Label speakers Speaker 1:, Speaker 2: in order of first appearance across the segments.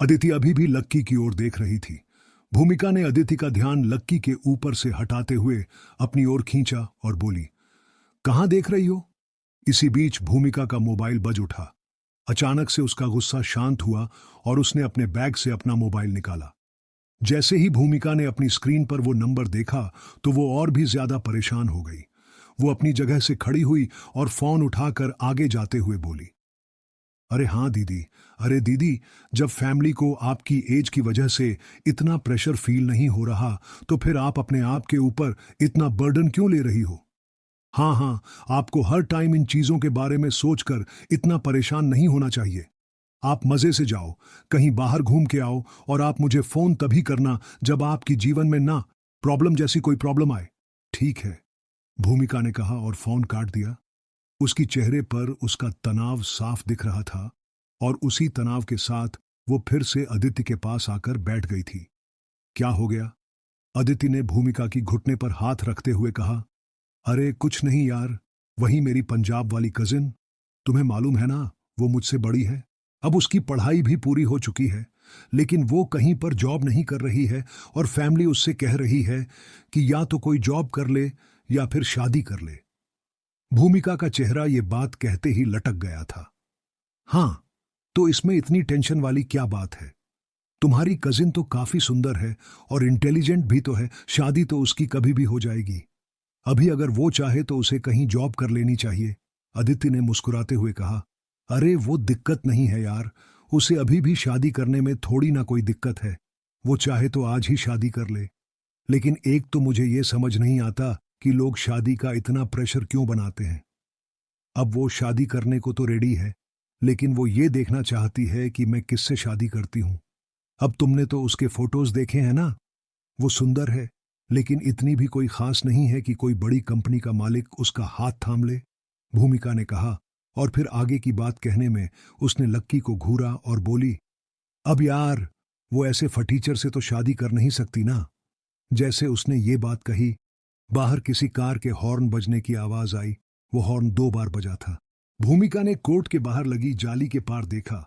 Speaker 1: अदिति अभी भी लक्की की ओर देख रही थी। भूमिका ने अदिति का ध्यान लक्की के ऊपर से हटाते हुए अपनी ओर खींचा और बोली, कहां देख रही हो? इसी बीच भूमिका का मोबाइल बज उठा। अचानक से उसका गुस्सा शांत हुआ और उसने अपने बैग से अपना मोबाइल निकाला। जैसे ही भूमिका ने अपनी स्क्रीन पर वो नंबर देखा तो वो और भी ज्यादा परेशान हो गई। वो अपनी जगह से खड़ी हुई और फोन उठाकर आगे जाते हुए बोली, अरे हाँ दीदी, अरे दीदी, जब फैमिली को आपकी एज की वजह से इतना प्रेशर फील नहीं हो रहा तो फिर आप अपने आप के ऊपर इतना बर्डन क्यों ले रही हो? हाँ हाँ, आपको हर टाइम इन चीजों के बारे में सोचकर इतना परेशान नहीं होना चाहिए। आप मजे से जाओ, कहीं बाहर घूम के आओ और आप मुझे फोन तभी करना जब आपकी जीवन में ना प्रॉब्लम जैसी कोई प्रॉब्लम आए। ठीक है, भूमिका ने कहा और फोन काट दिया। उसकी चेहरे पर उसका तनाव साफ दिख रहा था और उसी तनाव के साथ वो फिर से अदिति के पास आकर बैठ गई थी। क्या हो गया? अदिति ने भूमिका की घुटने पर हाथ रखते हुए कहा, अरे कुछ नहीं यार, वही मेरी पंजाब वाली कजिन, तुम्हें मालूम है ना, वो मुझसे बड़ी है। अब उसकी पढ़ाई भी पूरी हो चुकी है, लेकिन वो कहीं पर जॉब नहीं कर रही है और फैमिली उससे कह रही है कि या तो कोई जॉब कर ले या फिर शादी कर ले। भूमिका का चेहरा ये बात कहते ही लटक गया था। हां, तो इसमें इतनी टेंशन वाली क्या बात है? तुम्हारी कजिन तो काफी सुंदर है और इंटेलिजेंट भी तो है, शादी तो उसकी कभी भी हो जाएगी। अभी अगर वो चाहे तो उसे कहीं जॉब कर लेनी चाहिए। अदिति ने मुस्कुराते हुए कहा, अरे वो दिक्कत नहीं है यार, उसे अभी भी शादी करने में थोड़ी ना कोई दिक्कत है। वो चाहे तो आज ही शादी कर ले। लेकिन एक तो मुझे ये समझ नहीं आता कि लोग शादी का इतना प्रेशर क्यों बनाते हैं। अब वो शादी करने को तो रेडी है, लेकिन वो ये देखना चाहती है कि मैं किससे शादी करती हूं। अब तुमने तो उसके फोटोज देखे हैं ना, वो सुंदर है, लेकिन इतनी भी कोई खास नहीं है कि कोई बड़ी कंपनी का मालिक उसका हाथ थाम ले। भूमिका ने कहा और फिर आगे की बात कहने में उसने लक्की को घूरा और बोली, अब यार, वो ऐसे फटीचर से तो शादी कर नहीं सकती ना। जैसे उसने ये बात कही, बाहर किसी कार के हॉर्न बजने की आवाज आई। वो हॉर्न 2 बार बजा था। भूमिका ने कोर्ट के बाहर लगी जाली के पार देखा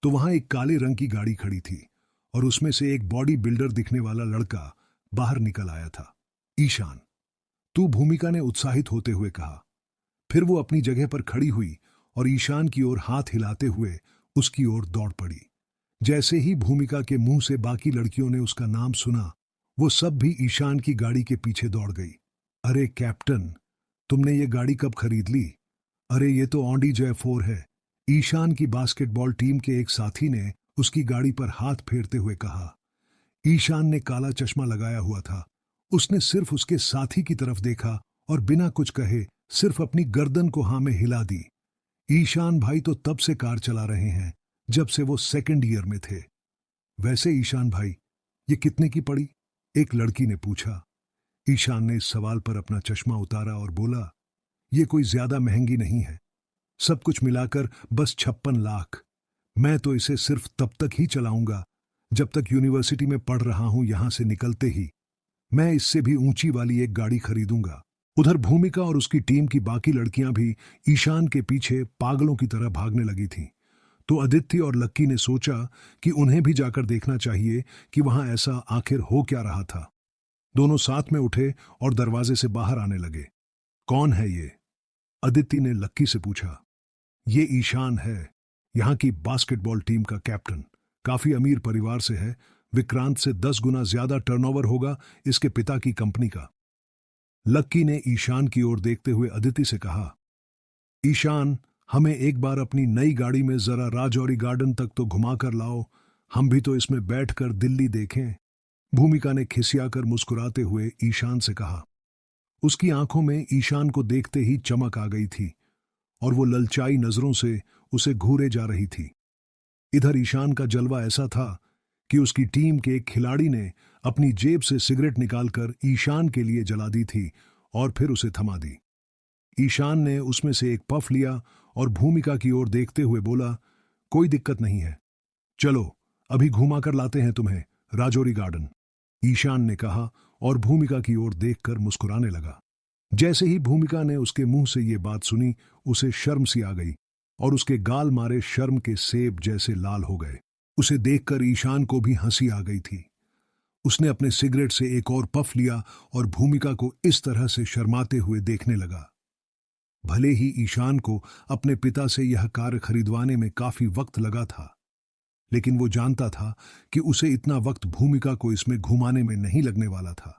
Speaker 1: तो वहां एक काले रंग की गाड़ी खड़ी थी और उसमें से एक बॉडी बिल्डर दिखने वाला लड़का बाहर निकल आया था। ईशान, तू? भूमिका ने उत्साहित होते हुए कहा। फिर वो अपनी जगह पर खड़ी हुई और ईशान की ओर हाथ हिलाते हुए उसकी ओर दौड़ पड़ी। जैसे ही भूमिका के मुंह से बाकी लड़कियों ने उसका नाम सुना, वो सब भी ईशान की गाड़ी के पीछे दौड़ गई। अरे कैप्टन, तुमने ये गाड़ी कब खरीद ली? अरे ये तो ऑडी J4 है। ईशान की बास्केटबॉल टीम के एक साथी ने उसकी गाड़ी पर हाथ फेरते हुए कहा। ईशान ने काला चश्मा लगाया हुआ था। उसने सिर्फ उसके साथी की तरफ देखा और बिना कुछ कहे सिर्फ अपनी गर्दन को हाँ में हिला दी। ईशान भाई तो तब से कार चला रहे हैं जब से वो सेकंड ईयर में थे। वैसे ईशान भाई, ये कितने की पड़ी? एक लड़की ने पूछा। ईशान ने इस सवाल पर अपना चश्मा उतारा और बोला, ये कोई ज्यादा महंगी नहीं है, सब कुछ मिलाकर बस 56 लाख। मैं तो इसे सिर्फ तब तक ही चलाऊंगा जब तक यूनिवर्सिटी में पढ़ रहा हूं। यहां से निकलते ही मैं इससे भी ऊंची वाली एक गाड़ी खरीदूंगा। उधर भूमिका और उसकी टीम की बाकी लड़कियां भी ईशान के पीछे पागलों की तरह भागने लगी थीं। तो अदिति और लक्की ने सोचा कि उन्हें भी जाकर देखना चाहिए कि वहां ऐसा आखिर हो क्या रहा था। दोनों साथ में उठे और दरवाजे से बाहर आने लगे। कौन है ये? अदिति ने लक्की से पूछा। ये ईशान है, यहाँ की बास्केटबॉल टीम का कैप्टन। काफी अमीर परिवार से है। विक्रांत से 10 गुना ज्यादा टर्नओवर होगा इसके पिता की कंपनी का। लक्की ने ईशान की ओर देखते हुए अदिति से कहा, ईशान, हमें एक बार अपनी नई गाड़ी में जरा राजौरी गार्डन तक तो घुमा कर लाओ, हम भी तो इसमें बैठकर दिल्ली देखें। भूमिका ने खिसियाकर मुस्कुराते हुए ईशान से कहा। उसकी आंखों में ईशान को देखते ही चमक आ गई थी और वो ललचाई नजरों से उसे घूरे जा रही थी। इधर ईशान का जलवा ऐसा था कि उसकी टीम के एक खिलाड़ी ने अपनी जेब से सिगरेट निकालकर ईशान के लिए जला दी थी और फिर उसे थमा दी। ईशान ने उसमें से एक पफ लिया और भूमिका की ओर देखते हुए बोला, कोई दिक्कत नहीं है, चलो अभी घुमा कर लाते हैं तुम्हें राजौरी गार्डन। ईशान ने कहा और भूमिका की ओर देखकर मुस्कुराने लगा। जैसे ही भूमिका ने उसके मुंह से ये बात सुनी, उसे शर्म सी आ गई और उसके गाल मारे शर्म के सेब जैसे लाल हो गए। उसे देखकर ईशान को भी हंसी आ गई थी। उसने अपने सिगरेट से एक और पफ लिया और भूमिका को इस तरह से शर्माते हुए देखने लगा। भले ही ईशान को अपने पिता से यह कार खरीदवाने में काफी वक्त लगा था, लेकिन वो जानता था कि उसे इतना वक्त भूमिका को इसमें घुमाने में नहीं लगने वाला था।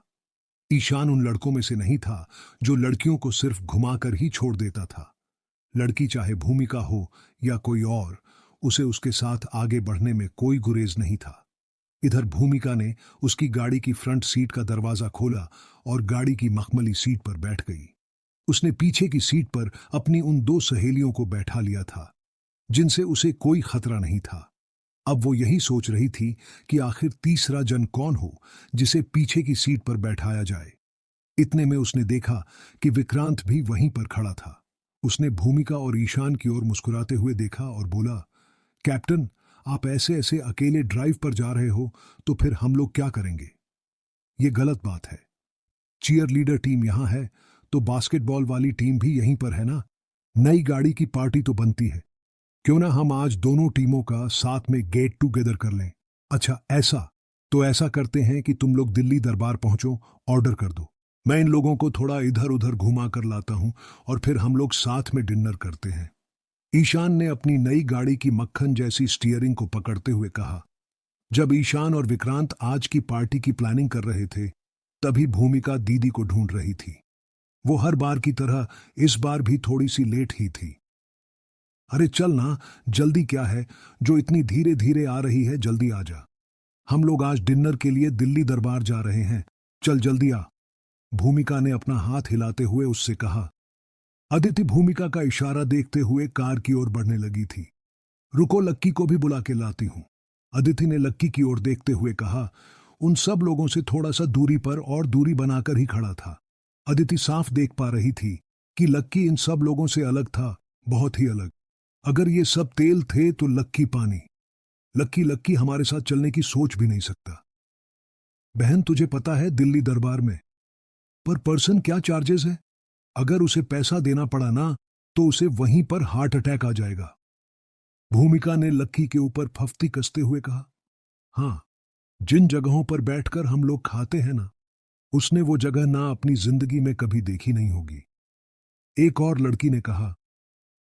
Speaker 1: ईशान उन लड़कों में से नहीं था जो लड़कियों को सिर्फ घुमाकर ही छोड़ देता था। लड़की चाहे भूमिका हो या कोई और, उसे उसके साथ आगे बढ़ने में कोई गुरेज नहीं था। इधर भूमिका ने उसकी गाड़ी की फ्रंट सीट का दरवाजा खोला और गाड़ी की मखमली सीट पर बैठ गई। उसने पीछे की सीट पर अपनी उन दो सहेलियों को बैठा लिया था, जिनसे उसे कोई खतरा नहीं था। अब वो यही सोच रही थी कि आखिर तीसरा जन कौन हो जिसे पीछे की सीट पर बैठाया जाए। इतने में उसने देखा कि विक्रांत भी वहीं पर खड़ा था। उसने भूमिका और ईशान की ओर मुस्कुराते हुए देखा और बोला, कैप्टन, आप ऐसे ऐसे अकेले ड्राइव पर जा रहे हो तो फिर हम लोग क्या करेंगे? ये गलत बात है। चीयर लीडर टीम यहां है तो बास्केटबॉल वाली टीम भी यहीं पर है ना। नई गाड़ी की पार्टी तो बनती है। क्यों ना हम आज दोनों टीमों का साथ में गेट टुगेदर कर लें। अच्छा ऐसा, तो ऐसा करते हैं कि तुम लोग दिल्ली दरबार पहुंचो, ऑर्डर कर दो। मैं इन लोगों को थोड़ा इधर उधर घुमा कर लाता हूं और फिर हम लोग साथ में डिनर करते हैं। ईशान ने अपनी नई गाड़ी की मक्खन जैसी स्टीयरिंग को पकड़ते हुए कहा। जब ईशान और विक्रांत आज की पार्टी की प्लानिंग कर रहे थे, तभी भूमिका दीदी को ढूंढ रही थी। वो हर बार की तरह इस बार भी थोड़ी सी लेट ही थी। अरे चल ना, जल्दी क्या है, जो इतनी धीरे धीरे आ रही है, जल्दी आ जा। हम लोग आज डिनर के लिए दिल्ली दरबार जा रहे हैं, चल जल्दी आ। भूमिका ने अपना हाथ हिलाते हुए उससे कहा। अदिति भूमिका का इशारा देखते हुए कार की ओर बढ़ने लगी थी। रुको, लक्की को भी बुला के लाती हूं। अदिति ने लक्की की ओर देखते हुए कहा। उन सब लोगों से थोड़ा सा दूरी पर और दूरी बनाकर ही खड़ा था। अदिति साफ देख पा रही थी कि लक्की इन सब लोगों से अलग था, बहुत ही अलग। अगर ये सब तेल थे तो लक्की पानी। लक्की लक्की हमारे साथ चलने की सोच भी नहीं सकता। बहन, तुझे पता है दिल्ली दरबार में पर पर्सन क्या चार्जेस है? अगर उसे पैसा देना पड़ा ना तो उसे वहीं पर हार्ट अटैक आ जाएगा। भूमिका ने लक्की के ऊपर फफ्ती कसते हुए कहा। हाँ, जिन जगहों पर बैठकर हम लोग खाते हैं ना, उसने वो जगह ना अपनी जिंदगी में कभी देखी नहीं होगी। एक और लड़की ने कहा।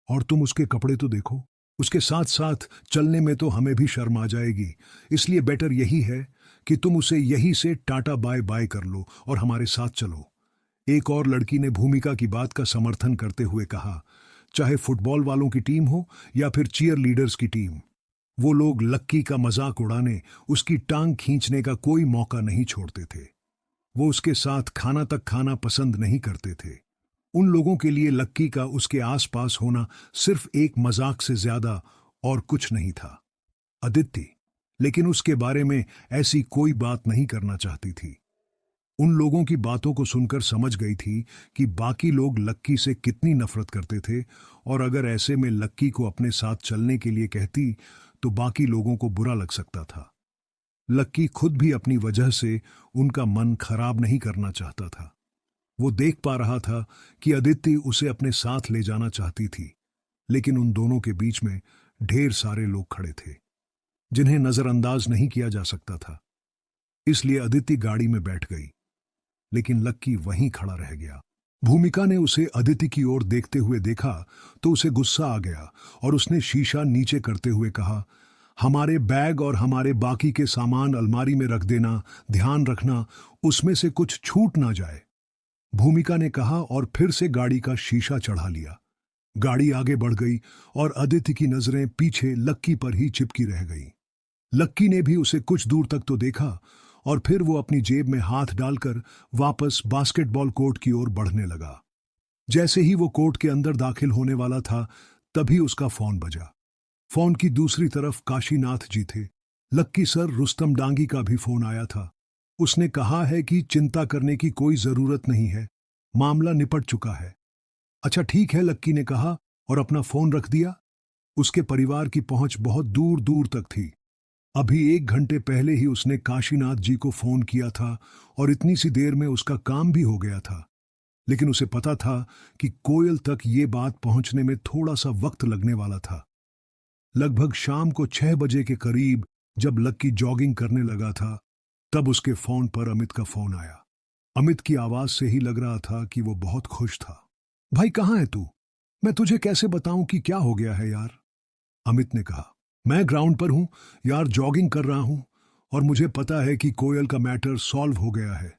Speaker 1: और तुम उसके कपड़े तो देखो, उसके साथ साथ चलने में तो हमें भी शर्म आ जाएगी। इसलिए बेटर यही है कि तुम उसे यहीं से टाटा बाय बाय कर लो और हमारे साथ चलो। एक और लड़की ने भूमिका की बात का समर्थन करते हुए कहा। चाहे फुटबॉल वालों की टीम हो या फिर चीयर लीडर्स की टीम, वो लोग लक्की का मजाक उड़ाने, उसकी टांग खींचने का कोई मौका नहीं छोड़ते थे। वो उसके साथ खाना तक खाना पसंद नहीं करते थे। उन लोगों के लिए लक्की का उसके आसपास होना सिर्फ एक मजाक से ज्यादा और कुछ नहीं था। अदिति लेकिन उसके बारे में ऐसी कोई बात नहीं करना चाहती थी। उन लोगों की बातों को सुनकर समझ गई थी कि बाकी लोग लक्की से कितनी नफरत करते थे, और अगर ऐसे में लक्की को अपने साथ चलने के लिए कहती तो बाकी लोगों को बुरा लग सकता था। लक्की खुद भी अपनी वजह से उनका मन खराब नहीं करना चाहता था। वो देख पा रहा था कि अदिति उसे अपने साथ ले जाना चाहती थी, लेकिन उन दोनों के बीच में ढेर सारे लोग खड़े थे जिन्हें नजरअंदाज नहीं किया जा सकता था। इसलिए अदिति गाड़ी में बैठ गई, लेकिन लक्की वहीं खड़ा रह गया। भूमिका ने उसे अदिति की ओर देखते हुए देखा तो उसे गुस्सा आ गया और उसने शीशा नीचे करते हुए कहा, हमारे बैग और हमारे बाकी के सामान अलमारी में रख देना, ध्यान रखना उसमें से कुछ छूट ना जाए। भूमिका ने कहा और फिर से गाड़ी का शीशा चढ़ा लिया। गाड़ी आगे बढ़ गई और अदिति की नजरें पीछे लक्की पर ही चिपकी रह गई। लक्की ने भी उसे कुछ दूर तक तो देखा और फिर वो अपनी जेब में हाथ डालकर वापस बास्केटबॉल कोर्ट की ओर बढ़ने लगा। जैसे ही वो कोर्ट के अंदर दाखिल होने वाला था, तभी उसका फोन बजा। फोन की दूसरी तरफ काशीनाथ जी थे। लक्की सर, रुस्तम डांगी का भी फोन आया था। उसने कहा है कि चिंता करने की कोई जरूरत नहीं है, मामला निपट चुका है। अच्छा ठीक है, लक्की ने कहा और अपना फोन रख दिया। उसके परिवार की पहुंच बहुत दूर दूर तक थी। अभी 1 घंटे पहले ही उसने काशीनाथ जी को फोन किया था और इतनी सी देर में उसका काम भी हो गया था। लेकिन उसे पता था कि कोयल तक ये बात पहुंचने में थोड़ा सा वक्त लगने वाला था। लगभग शाम को 6 बजे के करीब जब लक्की जॉगिंग करने लगा था तब उसके फोन पर अमित का फोन आया। अमित की आवाज से ही लग रहा था कि वो बहुत खुश था। भाई कहाँ है तू? मैं तुझे कैसे बताऊं कि क्या हो गया है यार? अमित ने कहा। मैं ग्राउंड पर हूं यार, जॉगिंग कर रहा हूं और मुझे पता है कि कोयल का मैटर सॉल्व हो गया है।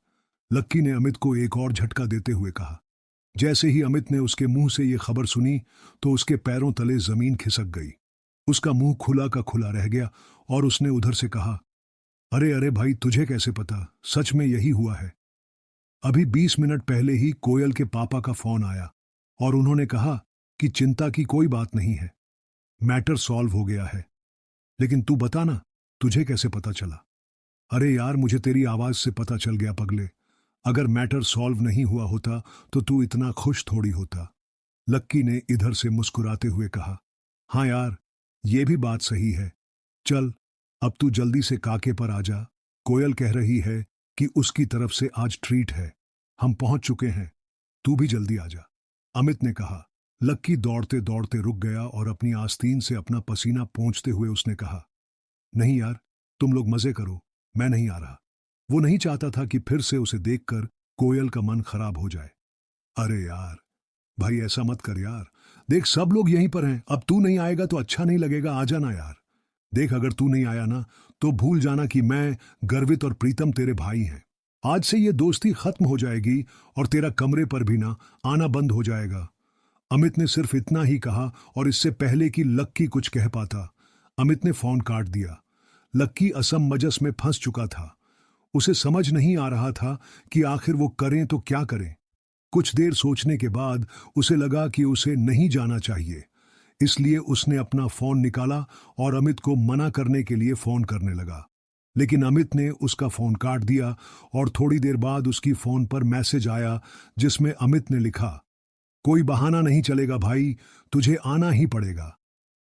Speaker 1: लक्की ने अमित को एक और झटका देते हुए कहा। जैसे ही अमित ने उसके मुंह से ये खबर सुनी तो उसके पैरों तले जमीन खिसक गई। उसका मुंह खुला का खुला रह गया और उसने उधर से कहा, अरे अरे भाई, तुझे कैसे पता? सच में यही हुआ है। अभी 20 मिनट पहले ही कोयल के पापा का फोन आया और उन्होंने कहा कि चिंता की कोई बात नहीं है, मैटर सॉल्व हो गया है। लेकिन तू बता ना, तुझे कैसे पता चला? अरे यार, मुझे तेरी आवाज से पता चल गया पगले। अगर मैटर सॉल्व नहीं हुआ होता तो तू इतना खुश थोड़ी होता। लक्की ने इधर से मुस्कुराते हुए कहा। हाँ यार, ये भी बात सही है। चल, अब तू जल्दी से काके पर आ जा। कोयल कह रही है कि उसकी तरफ से आज ट्रीट है। हम पहुंच चुके हैं, तू भी जल्दी आ जा। अमित ने कहा। लक्की दौड़ते दौड़ते रुक गया और अपनी आस्तीन से अपना पसीना पोंछते हुए उसने कहा, नहीं यार, तुम लोग मजे करो, मैं नहीं आ रहा। वो नहीं चाहता था कि फिर से उसे देखकर कोयल का मन खराब हो जाए। अरे यार, भाई ऐसा मत कर यार। देख, सब लोग यहीं पर हैं, अब तू नहीं आएगा तो अच्छा नहीं लगेगा, आ जाना यार। देख, अगर तू नहीं आया ना तो भूल जाना कि मैं, गर्वित और प्रीतम तेरे भाई हैं। आज से ये दोस्ती खत्म हो जाएगी और तेरा कमरे पर भी ना आना बंद हो जाएगा। अमित ने सिर्फ इतना ही कहा और इससे पहले कि लक्की कुछ कह पाता, अमित ने फोन काट दिया। लक्की असमंजस में फंस चुका था। उसे समझ नहीं आ रहा था कि आखिर वो करें तो क्या करें। कुछ देर सोचने के बाद उसे लगा कि उसे नहीं जाना चाहिए। इसलिए उसने अपना फोन निकाला और अमित को मना करने के लिए फोन करने लगा। लेकिन अमित ने उसका फोन काट दिया और थोड़ी देर बाद उसकी फोन पर मैसेज आया जिसमें अमित ने लिखा, कोई बहाना नहीं चलेगा भाई, तुझे आना ही पड़ेगा।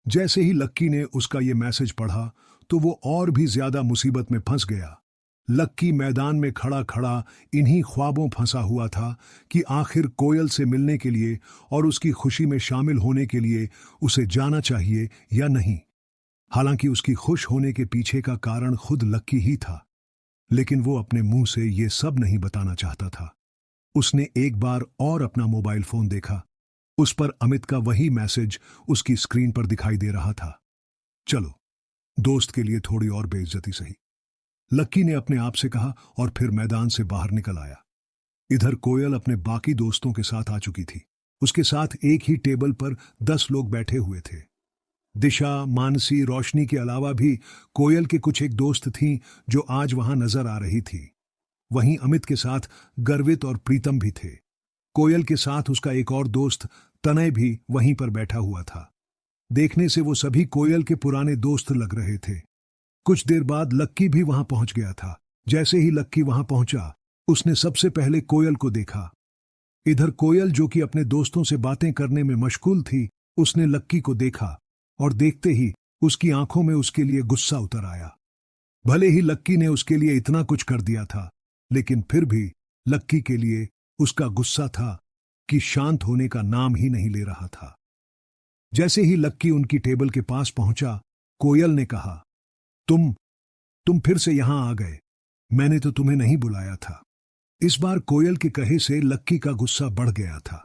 Speaker 1: जैसे ही लक्की ने उसका ये मैसेज पढ़ा तो वो और भी ज्यादा मुसीबत में फंस गया। लक्की मैदान में खड़ा खड़ा इन्हीं ख्वाबों फंसा हुआ था कि आखिर कोयल से मिलने के लिए और उसकी खुशी में शामिल होने के लिए उसे जाना चाहिए या नहीं। हालांकि उसकी खुश होने के पीछे का कारण खुद लक्की ही था, लेकिन वो अपने मुंह से ये सब नहीं बताना चाहता था। उसने एक बार और अपना मोबाइल फोन देखा। उस पर अमित का वही मैसेज उसकी स्क्रीन पर दिखाई दे रहा था। चलो, दोस्त के लिए थोड़ी और बेइज्जती सही, लक्की ने अपने आप से कहा और फिर मैदान से बाहर निकल आया। इधर कोयल अपने बाकी दोस्तों के साथ आ चुकी थी। उसके साथ एक ही टेबल पर 10 लोग बैठे हुए थे। दिशा, मानसी, रोशनी के अलावा भी कोयल के कुछ एक दोस्त थीं जो आज वहां नजर आ रही थी। वहीं अमित के साथ गर्वित और प्रीतम भी थे। कोयल के साथ उसका एक और दोस्त तनय भी वहीं पर बैठा हुआ था। देखने से वो सभी कोयल के पुराने दोस्त लग रहे थे। कुछ देर बाद लक्की भी वहां पहुंच गया था। जैसे ही लक्की वहां पहुंचा, उसने सबसे पहले कोयल को देखा। इधर कोयल, जो कि अपने दोस्तों से बातें करने में मशगूल थी, उसने लक्की को देखा और देखते ही उसकी आंखों में उसके लिए गुस्सा उतर आया। भले ही लक्की ने उसके लिए इतना कुछ कर दिया था, लेकिन फिर भी लक्की के लिए उसका गुस्सा था कि शांत होने का नाम ही नहीं ले रहा था। जैसे ही लक्की उनकी टेबल के पास पहुंचा, कोयल ने कहा, तुम फिर से यहां आ गए। मैंने तो तुम्हें नहीं बुलाया था। इस बार कोयल के कहे से लक्की का गुस्सा बढ़ गया था।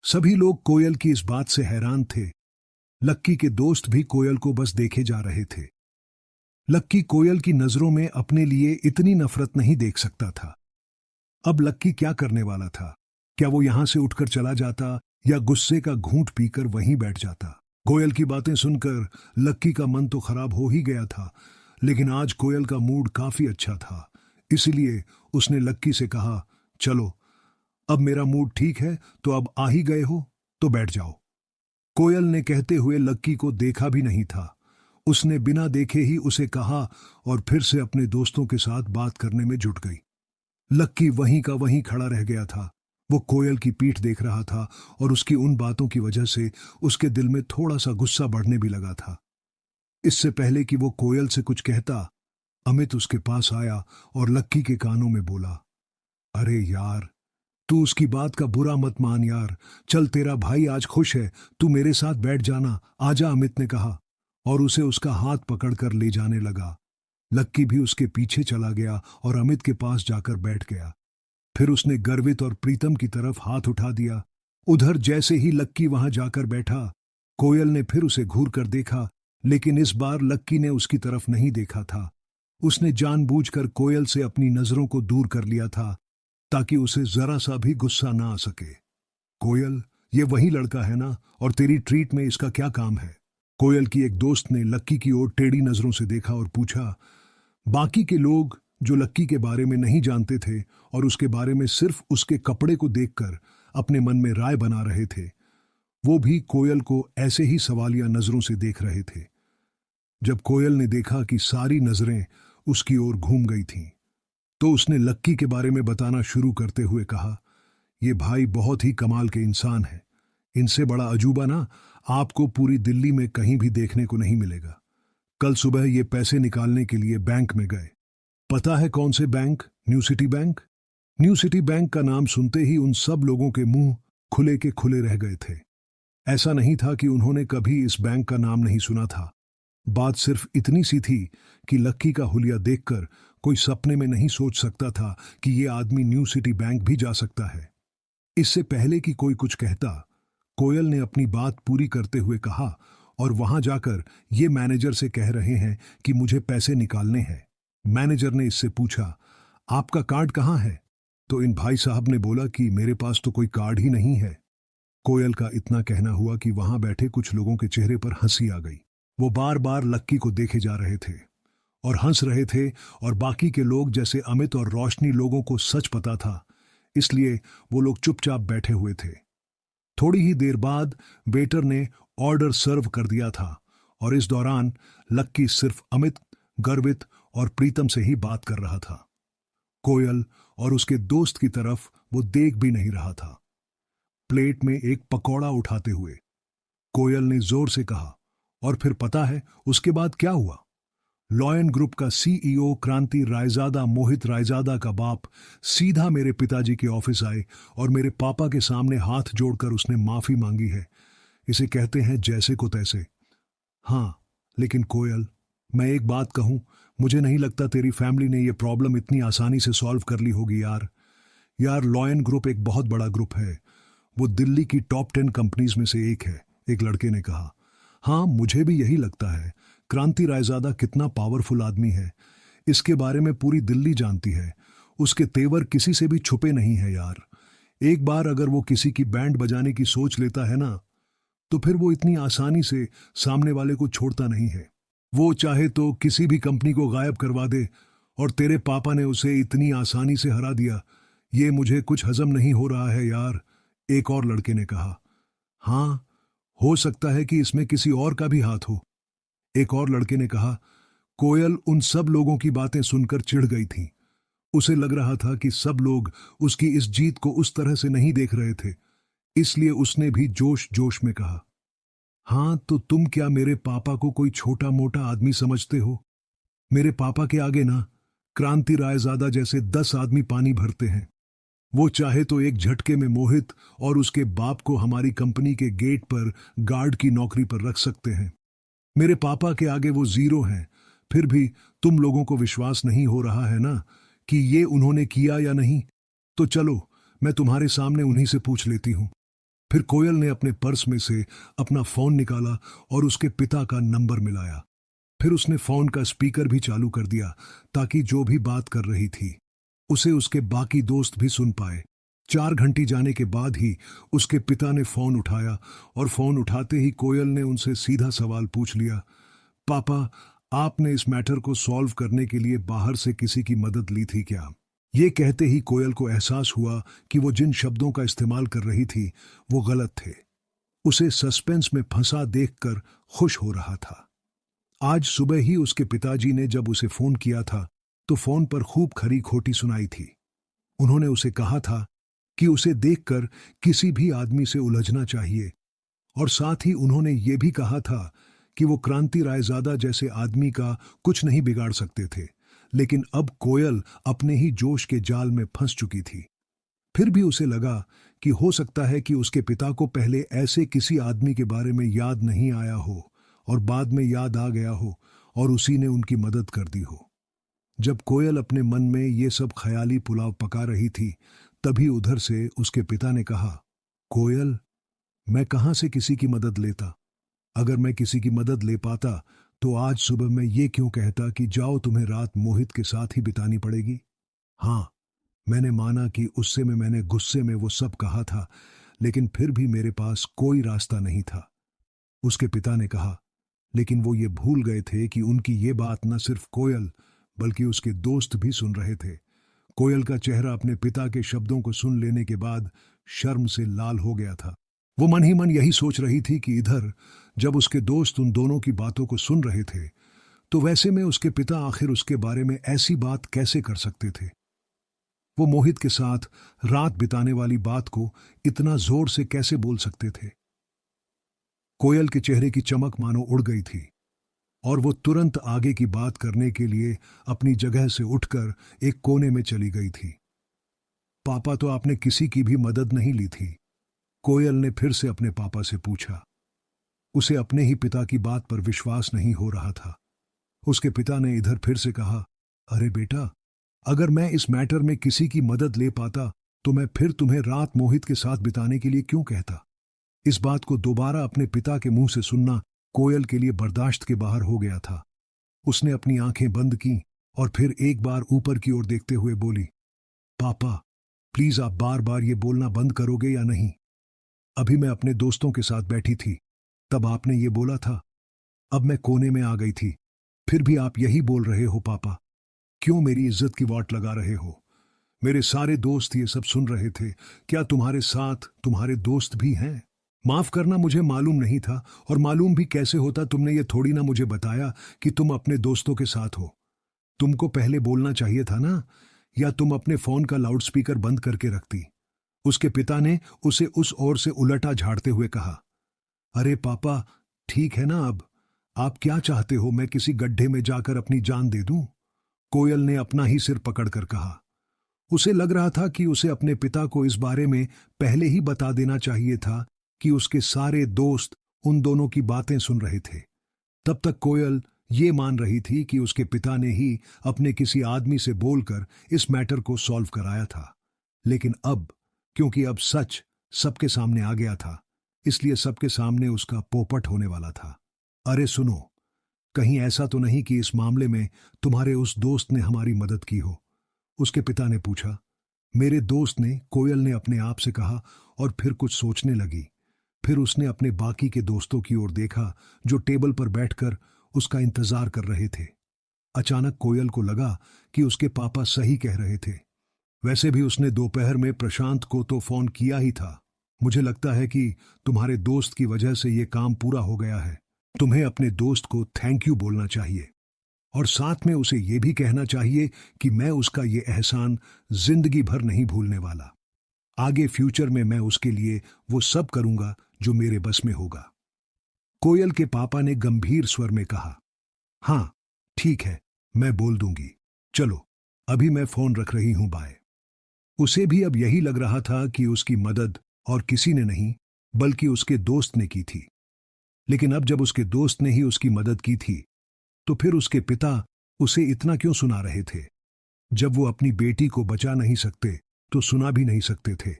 Speaker 1: सभी लोग कोयल की इस बात से हैरान थे। लक्की के दोस्त भी कोयल को बस देखे जा रहे थे। लक्की कोयल की नजरों में अपने लिए इतनी नफरत नहीं देख सकता था। अब लक्की क्या करने वाला था? क्या वो यहां से उठकर चला जाता या गुस्से का घूंट पीकर वहीं बैठ जाता? कोयल की बातें सुनकर लक्की का मन तो खराब हो ही गया था, लेकिन आज कोयल का मूड काफी अच्छा था। इसलिए उसने लक्की से कहा, चलो, अब मेरा मूड ठीक है तो अब आ ही गए हो तो बैठ जाओ। कोयल ने कहते हुए लक्की को देखा भी नहीं था। उसने बिना देखे ही उसे कहा और फिर से अपने दोस्तों के साथ बात करने में जुट गई। लक्की वहीं का वहीं खड़ा रह गया था। वो कोयल की पीठ देख रहा था और उसकी उन बातों की वजह से उसके दिल में थोड़ा सा गुस्सा बढ़ने भी लगा था। इससे पहले कि वो कोयल से कुछ कहता, अमित उसके पास आया और लक्की के कानों में बोला, अरे यार, तू उसकी बात का बुरा मत मान यार। चल, तेरा भाई आज खुश है, तू मेरे साथ बैठ जाना, आजा, अमित ने कहा। और उसे उसका हाथ पकड़कर ले जाने लगा। लक्की भी उसके पीछे चला गया और अमित के पास जाकर बैठ गया। फिर उसने गर्वित और प्रीतम की तरफ हाथ उठा दिया। उधर जैसे ही लक्की वहां जाकर बैठा, कोयल ने फिर उसे घूर कर देखा, लेकिन इस बार लक्की ने उसकी तरफ नहीं देखा था। उसने जानबूझकर कोयल से अपनी नजरों को दूर कर लिया था ताकि उसे जरा सा भी गुस्सा ना आ सके। कोयल, ये वही लड़का है ना, और तेरी ट्रीट में इसका क्या काम है? कोयल की एक दोस्त ने लक्की की ओर टेढ़ी नजरों से देखा और पूछा। बाकी के लोग जो लक्की के बारे में नहीं जानते थे और उसके बारे में सिर्फ उसके कपड़े को देखकर अपने मन में राय बना रहे थे, वो भी कोयल को ऐसे ही सवालिया नजरों से देख रहे थे। जब कोयल ने देखा कि सारी नजरें उसकी ओर घूम गई थीं, तो उसने लक्की के बारे में बताना शुरू करते हुए कहा, ये भाई बहुत ही कमाल के इंसान हैं। इनसे बड़ा अजूबा ना आपको पूरी दिल्ली में कहीं भी देखने को नहीं मिलेगा। कल सुबह ये पैसे निकालने के लिए बैंक में गए। पता है कौन से bank? New city bank. New city bank का नाम सुनते ही उन सब लोगों के मुंह खुले के खुले रह गए थे। ऐसा नहीं था कि उन्होंने कभी इस बैंक का नाम नहीं सुना था। बात सिर्फ इतनी सी थी कि लक्की का हुलिया देखकर कोई सपने में नहीं सोच सकता था कि ये आदमी न्यू सिटी बैंक भी जा सकता है। इससे पहले कि कोई कुछ कहता, कोयल ने अपनी बात पूरी करते हुए कहा, और वहां जाकर ये मैनेजर से कह रहे हैं कि मुझे पैसे निकालने हैं। मैनेजर ने इससे पूछा, आपका कार्ड कहाँ है? तो इन भाई साहब ने बोला कि मेरे पास तो कोई कार्ड ही नहीं है। कोयल का इतना कहना हुआ कि वहां बैठे कुछ लोगों के चेहरे पर हंसी आ गई। वो बार बार लक्की को देखे जा रहे थे और हंस रहे थे, और बाकी के लोग जैसे अमित और रोशनी लोगों को सच पता था, इसलिए वो लोग चुपचाप बैठे हुए थे। थोड़ी ही देर बाद वेटर ने ऑर्डर सर्व कर दिया था, और इस दौरान लक्की सिर्फ अमित, गर्वित और प्रीतम से ही बात कर रहा था। कोयल और उसके दोस्त की तरफ वो देख भी नहीं रहा था। प्लेट में एक पकौड़ा उठाते हुए कोयल ने जोर से कहा, और फिर पता है उसके बाद क्या हुआ? लॉयन ग्रुप का सीईओ क्रांति रायजादा, मोहित रायजादा का बाप, सीधा मेरे पिताजी के ऑफिस आए और मेरे पापा के सामने हाथ जोड़कर उसने माफी मांगी है। इसे कहते हैं जैसे को तैसे। हाँ, लेकिन कोयल, मैं एक बात कहूं, मुझे नहीं लगता तेरी फैमिली ने यह प्रॉब्लम इतनी आसानी से सॉल्व कर ली होगी यार लॉयन ग्रुप एक बहुत बड़ा ग्रुप है। वो दिल्ली की टॉप 10 कंपनीज में से एक है, एक लड़के ने कहा। हाँ, मुझे भी यही लगता है। क्रांति रायजादा कितना पावरफुल आदमी है, इसके बारे में पूरी दिल्ली जानती है। उसके तेवर किसी से भी छुपे नहीं है यार। एक बार अगर वो किसी की बैंड बजाने की सोच लेता है ना, तो फिर वो इतनी आसानी से सामने वाले को छोड़ता नहीं है। वो चाहे तो किसी भी कंपनी को गायब करवा दे, और तेरे पापा ने उसे इतनी आसानी से हरा दिया। ये मुझे कुछ हजम नहीं हो रहा है यार, एक और लड़के ने कहा। हाँ, हो सकता है कि इसमें किसी और का भी हाथ हो, एक और लड़के ने कहा। कोयल उन सब लोगों की बातें सुनकर चिढ़ गई थी। उसे लग रहा था कि सब लोग उसकी इस जीत को उस तरह से नहीं देख रहे थे, इसलिए उसने भी जोश जोश में कहा, हाँ तो तुम क्या मेरे पापा को कोई छोटा मोटा आदमी समझते हो? मेरे पापा के आगे ना क्रांति रायजादा जैसे 10 आदमी पानी भरते हैं। वो चाहे तो एक झटके में मोहित और उसके बाप को हमारी कंपनी के गेट पर गार्ड की नौकरी पर रख सकते हैं। मेरे पापा के आगे वो जीरो हैं। फिर भी तुम लोगों को विश्वास नहीं हो रहा है ना कि ये उन्होंने किया या नहीं? तो चलो मैं तुम्हारे सामने उन्हीं से पूछ लेती हूं। फिर कोयल ने अपने पर्स में से अपना फोन निकाला और उसके पिता का नंबर मिलाया। फिर उसने फोन का स्पीकर भी चालू कर दिया ताकि जो भी बात कर रही थी उसे उसके बाकी दोस्त भी सुन पाए। 4 घंटे जाने के बाद ही उसके पिता ने फोन उठाया, और फोन उठाते ही कोयल ने उनसे सीधा सवाल पूछ लिया, पापा, आपने इस मैटर को सॉल्व करने के लिए बाहर से किसी की मदद ली थी क्या? ये कहते ही कोयल को एहसास हुआ कि वो जिन शब्दों का इस्तेमाल कर रही थी वो गलत थे। उसे सस्पेंस में फंसा देखकर खुश हो रहा था। आज सुबह ही उसके पिताजी ने जब उसे फोन किया था तो फोन पर खूब खरी खोटी सुनाई थी। उन्होंने उसे कहा था कि उसे देखकर किसी भी आदमी से उलझना चाहिए, और साथ ही उन्होंने ये भी कहा था कि वो क्रांति रायजादा जैसे आदमी का कुछ नहीं बिगाड़ सकते थे। लेकिन अब कोयल अपने ही जोश के जाल में फंस चुकी थी। फिर भी उसे लगा कि हो सकता है कि उसके पिता को पहले ऐसे किसी आदमी के बारे में याद नहीं आया हो, और बाद में याद आ गया हो और उसी ने उनकी मदद कर दी हो। जब कोयल अपने मन में ये सब ख्याली पुलाव पका रही थी, तभी उधर से उसके पिता ने कहा, कोयल, मैं कहाँ से किसी की मदद लेता? अगर मैं किसी की मदद ले पाता तो आज सुबह मैं ये क्यों कहता कि जाओ तुम्हें रात मोहित के साथ ही बितानी पड़ेगी? हाँ, मैंने माना कि उससे मैंने गुस्से में वो सब कहा था, लेकिन फिर भी मेरे पास कोई रास्ता नहीं था। उसके पिता ने कहा, लेकिन वो ये भूल गए थे कि उनकी ये बात न सिर्फ कोयल बल्कि उसके दोस्त भी सुन रहे थे। कोयल का चेहरा अपने पिता के शब्दों को सुन लेने के बाद शर्म से लाल हो गया था। वो मन ही मन यही सोच रही थी कि इधर जब उसके दोस्त उन दोनों की बातों को सुन रहे थे, तो वैसे में उसके पिता आखिर उसके बारे में ऐसी बात कैसे कर सकते थे? वो मोहित के साथ रात बिताने वाली बात को इतना जोर से कैसे बोल सकते थे? कोयल के चेहरे की चमक मानो उड़ गई थी और वो तुरंत आगे की बात करने के लिए अपनी जगह से उठकर एक कोने में चली गई थी। पापा, तो आपने किसी की भी मदद नहीं ली थी? कोयल ने फिर से अपने पापा से पूछा। उसे अपने ही पिता की बात पर विश्वास नहीं हो रहा था। उसके पिता ने इधर फिर से कहा, अरे बेटा, अगर मैं इस मैटर में किसी की मदद ले पाता तो मैं फिर तुम्हें रात मोहित के साथ बिताने के लिए क्यों कहता? इस बात को दोबारा अपने पिता के मुंह से सुनना कोयल के लिए बर्दाश्त के बाहर हो गया था। उसने अपनी आंखें बंद की और फिर एक बार ऊपर की ओर देखते हुए बोली, पापा, प्लीज आप बार बार ये बोलना बंद करोगे या नहीं? अभी मैं अपने दोस्तों के साथ बैठी थी, तब आपने ये बोला था। अब मैं कोने में आ गई थी, फिर भी आप यही बोल रहे हो पापा। क्यों मेरी इज्जत की वाट लगा रहे हो? मेरे सारे दोस्त ये सब सुन रहे थे। क्या तुम्हारे साथ तुम्हारे दोस्त भी हैं? माफ करना, मुझे मालूम नहीं था, और मालूम भी कैसे होता? तुमने ये थोड़ी ना मुझे बताया कि तुम अपने दोस्तों के साथ हो। तुमको पहले बोलना चाहिए था ना, या तुम अपने फोन का लाउडस्पीकर बंद करके रखती। उसके पिता ने उसे उस ओर से उलटा झाड़ते हुए कहा, अरे पापा, ठीक है ना अब? आप क्या चाहते हो, मैं किसी गड्ढे में जाकर अपनी जान दे दूं? कोयल ने अपना ही सिर पकड़कर कहा। उसे लग रहा था कि उसे अपने पिता को इस बारे में पहले ही बता देना चाहिए था कि उसके सारे दोस्त उन दोनों की बातें सुन रहे थे। तब तक कोयल ये मान रही थी कि उसके पिता ने ही अपने किसी आदमी से बोलकर इस मैटर को सॉल्व कराया था। लेकिन अब, क्योंकि अब सच सबके सामने आ गया था, इसलिए सबके सामने उसका पोपट होने वाला था। अरे सुनो, कहीं ऐसा तो नहीं कि इस मामले में तुम्हारे उस दोस्त ने हमारी मदद की हो? उसके पिता ने पूछा। मेरे दोस्त ने, कोयल ने अपने आप से कहा और फिर कुछ सोचने लगी। फिर उसने अपने बाकी के दोस्तों की ओर देखा जो टेबल पर बैठकर उसका इंतजार कर रहे थे। अचानक कोयल को लगा कि उसके पापा सही कह रहे थे। वैसे भी उसने दोपहर में प्रशांत को तो फोन किया ही था। मुझे लगता है कि तुम्हारे दोस्त की वजह से ये काम पूरा हो गया है। तुम्हें अपने दोस्त को थैंक यू बोलना चाहिए, और साथ में उसे यह भी कहना चाहिए कि मैं उसका ये एहसान जिंदगी भर नहीं भूलने वाला। आगे फ्यूचर में मैं उसके लिए वो सब करूंगा जो मेरे बस में होगा। कोयल के पापा ने गंभीर स्वर में कहा, हाँ ठीक है, मैं बोल दूंगी। चलो, अभी मैं फोन रख रही हूं, बाय। उसे भी अब यही लग रहा था कि उसकी मदद और किसी ने नहीं बल्कि उसके दोस्त ने की थी। लेकिन अब जब उसके दोस्त ने ही उसकी मदद की थी, तो फिर उसके पिता उसे इतना क्यों सुना रहे थे? जब वो अपनी बेटी को बचा नहीं सकते तो सुना भी नहीं सकते थे।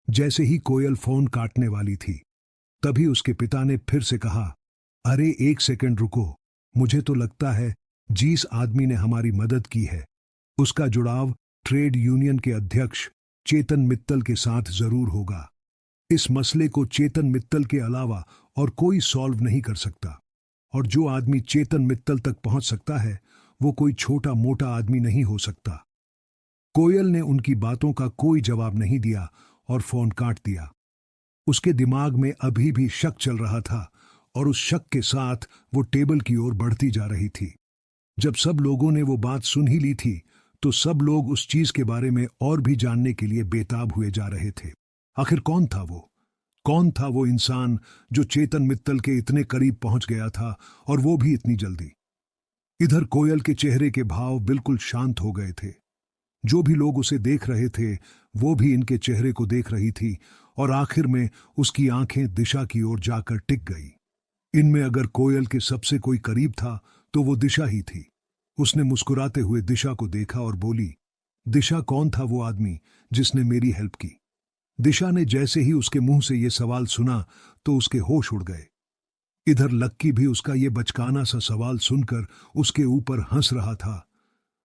Speaker 1: जैसे ही कोयल फोन काटने वाली थी, तभी उसके पिता ने फिर से कहा, अरे एक सेकंड रुको, मुझे तो लगता है जिस आदमी ने हमारी मदद की है उसका जुड़ाव ट्रेड यूनियन के अध्यक्ष चेतन मित्तल के साथ जरूर होगा। इस मसले को चेतन मित्तल के अलावा और कोई सॉल्व नहीं कर सकता, और जो आदमी चेतन मित्तल तक पहुंच सकता है वो कोई छोटा मोटा आदमी नहीं हो सकता। कोयल ने उनकी बातों का कोई जवाब नहीं दिया और फोन काट दिया। उसके दिमाग में अभी भी शक चल रहा था और उस शक के साथ वो टेबल की ओर बढ़ती जा रही थी। जब सब लोगों ने वो बात सुन ही ली थी तो सब लोग उस चीज के बारे में और भी जानने के लिए बेताब हुए जा रहे थे। आखिर कौन था वो? कौन था वो इंसान जो चेतन मित्तल के इतने करीब पहुंच गया था, और वो भी इतनी जल्दी? इधर कोयल के चेहरे के भाव बिल्कुल शांत हो गए थे। जो भी लोग उसे देख रहे थे वो भी इनके चेहरे को देख रही थी, और आखिर में उसकी आंखें दिशा की ओर जाकर टिक गई। इनमें अगर कोयल के सबसे कोई करीब था तो वो दिशा ही थी। उसने मुस्कुराते हुए दिशा को देखा और बोली, दिशा, कौन था वो आदमी जिसने मेरी हेल्प की? दिशा ने जैसे ही उसके मुंह से ये सवाल सुना तो उसके होश उड़ गए। इधर लक्की भी उसका ये बचकाना सा सवाल सुनकर उसके ऊपर हंस रहा था।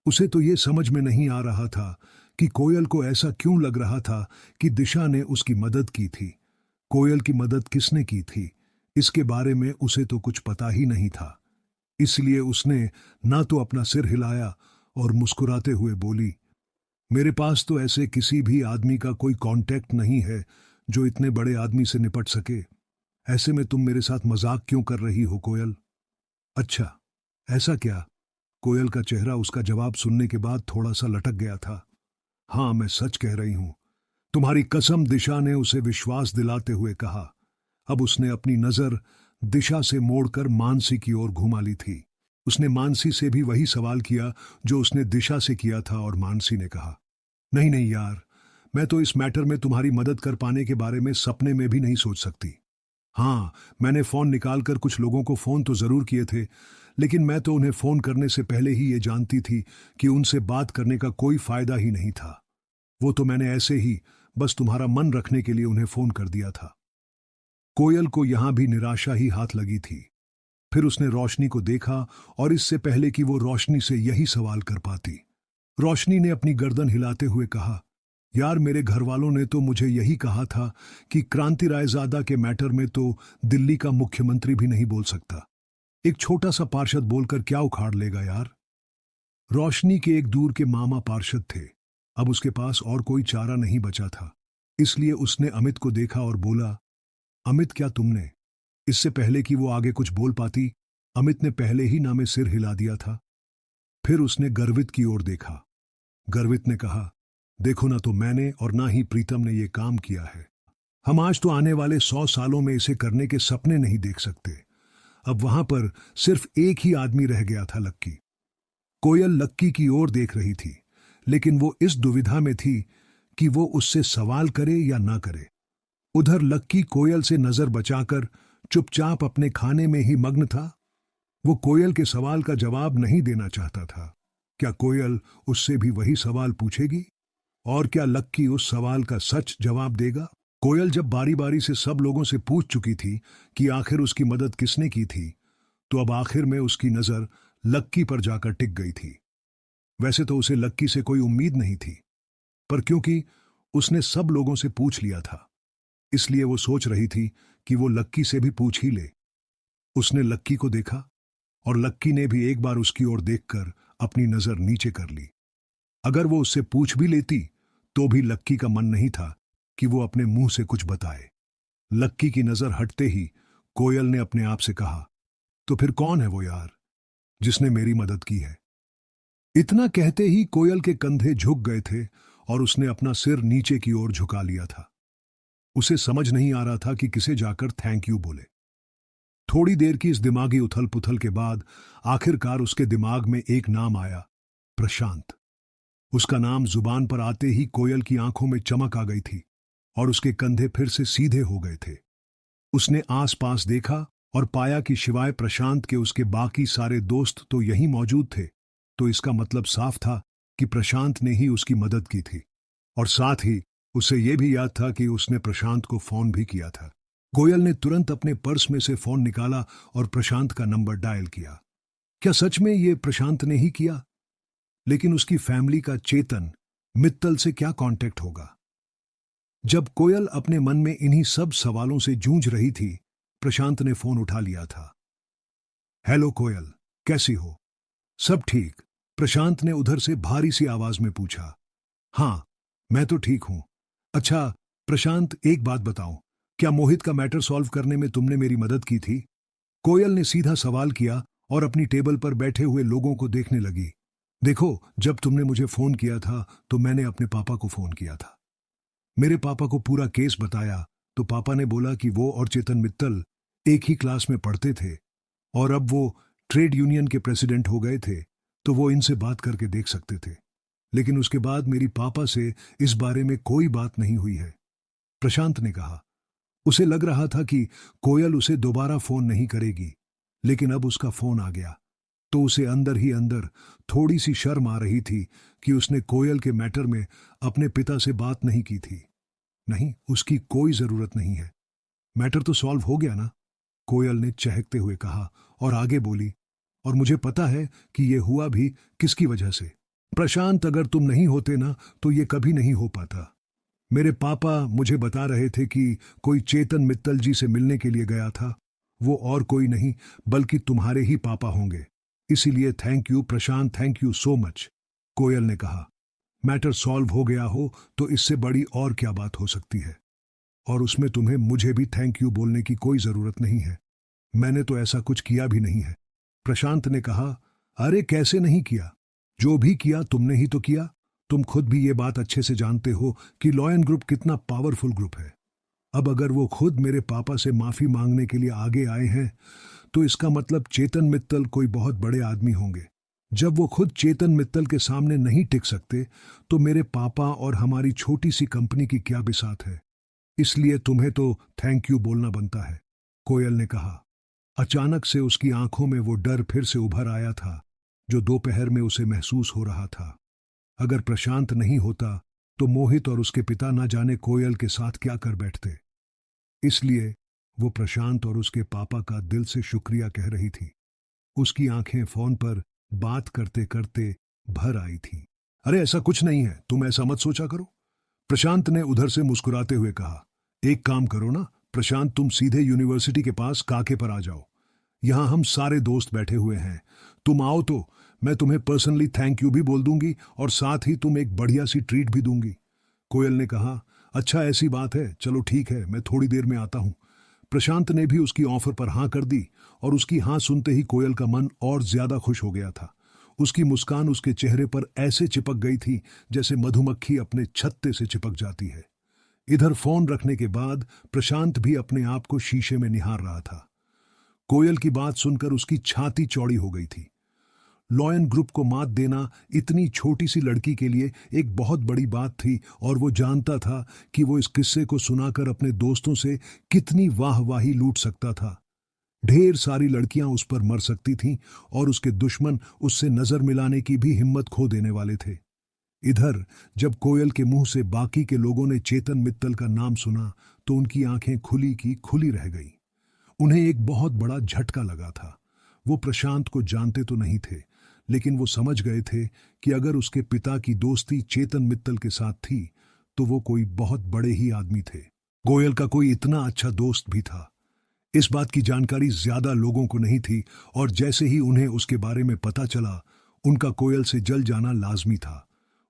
Speaker 1: उसे तो ये समझ में नहीं आ रहा था कि कोयल को ऐसा क्यों लग रहा था कि दिशा ने उसकी मदद की थी। कोयल की मदद किसने की थी, इसके बारे में उसे तो कुछ पता ही नहीं था। इसलिए उसने ना तो अपना सिर हिलाया और मुस्कुराते हुए बोली, मेरे पास तो ऐसे किसी भी आदमी का कोई कांटेक्ट नहीं है जो इतने बड़े आदमी से निपट सके। ऐसे में तुम मेरे साथ मजाक क्यों कर रही हो कोयल? अच्छा, ऐसा क्या? कोयल का चेहरा उसका जवाब सुनने के बाद थोड़ा सा लटक गया था। हाँ, मैं सच कह रही हूं। तुम्हारी कसम, दिशा ने उसे विश्वास दिलाते हुए कहा। अब उसने अपनी नजर दिशा से मोड़कर मानसी की ओर घुमा ली थी। उसने मानसी से भी वही सवाल किया जो उसने दिशा से किया था और मानसी ने कहा, नहीं नहीं यार, मैं तो इस मैटर में तुम्हारी मदद कर पाने के बारे में सपने में भी नहीं सोच सकती। हाँ, मैंने फोन निकालकर कुछ लोगों को फोन तो जरूर किए थे, लेकिन मैं तो उन्हें फोन करने से पहले ही ये जानती थी कि उनसे बात करने का कोई फायदा ही नहीं था। वो तो मैंने ऐसे ही बस तुम्हारा मन रखने के लिए उन्हें फोन कर दिया था। कोयल को यहां भी निराशा ही हाथ लगी थी। फिर उसने रोशनी को देखा और इससे पहले कि वो रोशनी से यही सवाल कर पाती, रोशनी ने अपनी गर्दन हिलाते हुए कहा, यार, मेरे घर वालों ने तो मुझे यही कहा था कि क्रांति रायजादा के मैटर में तो दिल्ली का मुख्यमंत्री भी नहीं बोल सकता। एक छोटा सा पार्षद बोलकर क्या उखाड़ लेगा यार? रोशनी के एक दूर के मामा पार्षद थे। अब उसके पास और कोई चारा नहीं बचा था, इसलिए उसने अमित को देखा और बोला, अमित, क्या तुमने? इससे पहले कि वो आगे कुछ बोल पाती, अमित ने पहले ही ना में सिर हिला दिया था। फिर उसने गर्वित की ओर देखा। गर्वित ने कहा, देखो ना, तो मैंने और ना ही प्रीतम ने ये काम किया है। हम आज तो आने वाले 100 सालों में इसे करने के सपने नहीं देख सकते। अब वहां पर सिर्फ एक ही आदमी रह गया था, लक्की। कोयल लक्की की ओर देख रही थी, लेकिन वो इस दुविधा में थी कि वो उससे सवाल करे या ना करे। उधर लक्की कोयल से नजर बचाकर चुपचाप अपने खाने में ही मग्न था। वो कोयल के सवाल का जवाब नहीं देना चाहता था। क्या कोयल उससे भी वही सवाल पूछेगी? और क्या लक्की उस सवाल का सच जवाब देगा? कोयल जब बारी बारी से सब लोगों से पूछ चुकी थी कि आखिर उसकी मदद किसने की थी, तो अब आखिर में उसकी नजर लक्की पर जाकर टिक गई थी। वैसे तो उसे लक्की से कोई उम्मीद नहीं थी, पर क्योंकि उसने सब लोगों से पूछ लिया था, इसलिए वो सोच रही थी कि वो लक्की से भी पूछ ही ले। उसने लक्की को देखा और लक्की ने भी एक बार उसकी ओर देखकर अपनी नजर नीचे कर ली। अगर वो उससे पूछ भी लेती तो भी लक्की का मन नहीं था कि वो अपने मुंह से कुछ बताए। लक्की की नजर हटते ही कोयल ने अपने आप से कहा, तो फिर कौन है वो यार जिसने मेरी मदद की है? इतना कहते ही कोयल के कंधे झुक गए थे और उसने अपना सिर नीचे की ओर झुका लिया था। उसे समझ नहीं आ रहा था कि किसे जाकर थैंक यू बोले। थोड़ी देर की इस दिमागी उथल पुथल के बाद आखिरकार उसके दिमाग में एक नाम आया, प्रशांत। उसका नाम जुबान पर आते ही कोयल की आंखों में चमक आ गई थी और उसके कंधे फिर से सीधे हो गए थे। उसने आसपास देखा और पाया कि सिवाय प्रशांत के उसके बाकी सारे दोस्त तो यहीं मौजूद थे। तो इसका मतलब साफ था कि प्रशांत ने ही उसकी मदद की थी, और साथ ही उसे यह भी याद था कि उसने प्रशांत को फोन भी किया था। कोयल ने तुरंत अपने पर्स में से फोन निकाला और प्रशांत का नंबर डायल किया। क्या सच में ये प्रशांत ने ही किया? लेकिन उसकी फैमिली का चेतन मित्तल से क्या कांटेक्ट होगा? जब कोयल अपने मन में इन्हीं सब सवालों से जूझ रही थी, प्रशांत ने फोन उठा लिया था। हेलो कोयल, कैसी हो? सब ठीक? प्रशांत ने उधर से भारी सी आवाज में पूछा। हाँ, मैं तो ठीक हूं। अच्छा प्रशांत, एक बात बताओ, क्या मोहित का मैटर सॉल्व करने में तुमने मेरी मदद की थी? कोयल ने सीधा सवाल किया और अपनी टेबल पर बैठे हुए लोगों को देखने लगी। देखो, जब तुमने मुझे फोन किया था तो मैंने अपने पापा को फोन किया था। मेरे पापा को पूरा केस बताया तो पापा ने बोला कि वो और चेतन मित्तल एक ही क्लास में पढ़ते थे और अब वो ट्रेड यूनियन के प्रेसिडेंट हो गए थे, तो वो इनसे बात करके देख सकते थे। लेकिन उसके बाद मेरी पापा से इस बारे में कोई बात नहीं हुई है, प्रशांत ने कहा। उसे लग रहा था कि कोयल उसे दोबारा फोन नहीं करेगी, लेकिन अब उसका फोन आ गया तो उसे अंदर ही अंदर थोड़ी सी शर्म आ रही थी कि उसने कोयल के मैटर में अपने पिता से बात नहीं की थी। नहीं, उसकी कोई जरूरत नहीं है। मैटर तो सॉल्व हो गया ना, कोयल ने चहकते हुए कहा और आगे बोली, और मुझे पता है कि यह हुआ भी किसकी वजह से। प्रशांत, अगर तुम नहीं होते ना तो यह कभी नहीं हो पाता। मेरे पापा मुझे बता रहे थे कि कोई चेतन मित्तल जी से मिलने के लिए गया था। वो और कोई नहीं बल्कि तुम्हारे ही पापा होंगे। इसीलिए thank you Prashant, thank you so much. Koyal ने कहा, मैटर सॉल्व हो गया हो तो इससे बड़ी और क्या बात हो सकती है, और उसमें तुम्हें मुझे भी थैंक यू बोलने की कोई जरूरत नहीं है। मैंने तो ऐसा कुछ किया भी नहीं है। प्रशांत ने कहा, अरे कैसे नहीं किया, जो भी किया तुमने ही तो किया। तुम खुद भी ये बात अच्छे से जानते हो कि लॉयन ग्रुप कितना पावरफुल ग्रुप है। अब अगर वो खुद मेरे पापा से माफी मांगने के लिए आगे आए हैं तो इसका मतलब चेतन मित्तल कोई बहुत बड़े आदमी होंगे। जब वो खुद चेतन मित्तल के सामने नहीं टिक सकते तो मेरे पापा और हमारी छोटी सी कंपनी की क्या बिसात है। इसलिए तुम्हें तो थैंक यू बोलना बनता है, कोयल ने कहा। अचानक से उसकी आंखों में वो डर फिर से उभर आया था जो दोपहर में उसे महसूस हो रहा था। अगर प्रशांत नहीं होता तो मोहित और उसके पिता ना जाने कोयल के साथ क्या कर बैठते। इसलिए वो प्रशांत और उसके पापा का दिल से शुक्रिया कह रही थी। उसकी आंखें फोन पर बात करते करते भर आई थी। अरे ऐसा कुछ नहीं है, तुम ऐसा मत सोचा करो, प्रशांत ने उधर से मुस्कुराते हुए कहा। एक काम करो ना प्रशांत, तुम सीधे यूनिवर्सिटी के पास काके पर आ जाओ। यहां हम सारे दोस्त बैठे हुए हैं। तुम आओ तो मैं तुम्हें पर्सनली थैंक यू भी बोल दूंगी और साथ ही तुम एक बढ़िया सी ट्रीट भी दूंगी। कोयल ने कहा, अच्छा ऐसी बात है, चलो ठीक है, मैं थोड़ी देर में आता हूं। प्रशांत ने भी उसकी ऑफर पर हां कर दी और उसकी हां सुनते ही कोयल का मन और ज्यादा खुश हो गया था। उसकी मुस्कान उसके चेहरे पर ऐसे चिपक गई थी जैसे मधुमक्खी अपने छत्ते से चिपक जाती है। इधर फोन रखने के बाद प्रशांत भी अपने आप को शीशे में निहार रहा था। कोयल की बात सुनकर उसकी छाती चौड़ी हो गई थी। लॉयन ग्रुप को मात देना इतनी छोटी सी लड़की के लिए एक बहुत बड़ी बात थी और वो जानता था कि वो इस किस्से को सुनाकर अपने दोस्तों से कितनी वाहवाही लूट सकता था। ढेर सारी लड़कियां उस पर मर सकती थीं और उसके दुश्मन उससे नजर मिलाने की भी हिम्मत खो देने वाले थे। इधर जब कोयल के मुंह से बाकी के लोगों ने चेतन मित्तल का नाम सुना तो उनकी आंखें खुली की खुली रह गई। उन्हें एक बहुत बड़ा झटका लगा था। वो प्रशांत को जानते तो नहीं थे, लेकिन वो समझ गए थे कि अगर उसके पिता की दोस्ती चेतन मित्तल के साथ थी तो वो कोई बहुत बड़े ही आदमी थे। कोयल का कोई इतना अच्छा दोस्त भी था। इस बात की जानकारी ज्यादा लोगों को नहीं थी और जैसे ही उन्हें उसके बारे में पता चला उनका कोयल से जल जाना लाजमी था।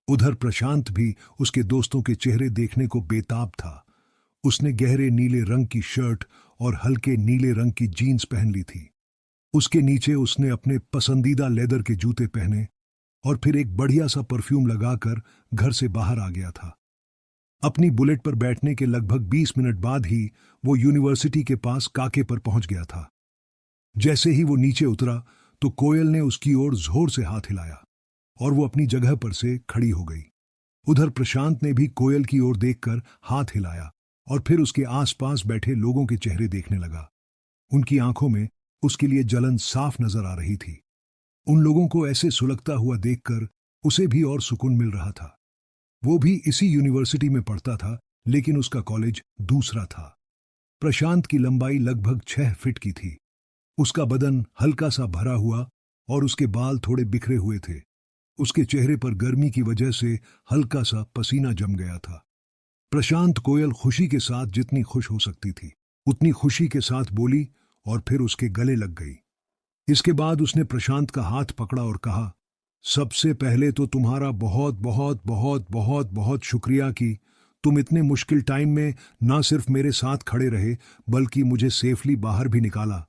Speaker 1: उधर प्रशांत भी उसके दोस्तों के चेहरे देखने को बेताब था। उसने गहरे नीले रंग की शर्ट और हल्के नीले रंग की जीन्स पहन ली थी। उसके नीचे उसने अपने पसंदीदा लेदर के जूते पहने और फिर एक बढ़िया सा परफ्यूम लगाकर घर से बाहर आ गया था। अपनी बुलेट पर बैठने के लगभग 20 मिनट बाद ही वो यूनिवर्सिटी के पास काके पर पहुंच गया था। जैसे ही वो नीचे उतरा तो कोयल ने उसकी ओर जोर से हाथ हिलाया और वो अपनी जगह पर से खड़ी हो गई। उधर प्रशांत ने भी कोयल की ओर देखकर हाथ हिलाया और फिर उसके आसपास बैठे लोगों के चेहरे देखने लगा। उनकी आंखों में उसके लिए जलन साफ नजर आ रही थी। उन लोगों को ऐसे सुलगता हुआ देखकर उसे भी और सुकून मिल रहा था। वो भी इसी यूनिवर्सिटी में पढ़ता था, लेकिन उसका कॉलेज दूसरा था। प्रशांत की लंबाई लगभग 6 फीट की थी। उसका बदन हल्का सा भरा हुआ और उसके बाल थोड़े बिखरे हुए थे। उसके चेहरे पर गर्मी की वजह से हल्का सा पसीना जम गया था। प्रशांत कोयल खुशी के साथ जितनी खुश हो सकती थी उतनी खुशी के साथ बोली और फिर उसके गले लग गई। इसके बाद उसने प्रशांत का हाथ पकड़ा और कहा, सबसे पहले तो तुम्हारा बहुत बहुत बहुत बहुत बहुत शुक्रिया कि तुम इतने मुश्किल टाइम में ना सिर्फ मेरे साथ खड़े रहे बल्कि मुझे सेफली बाहर भी निकाला।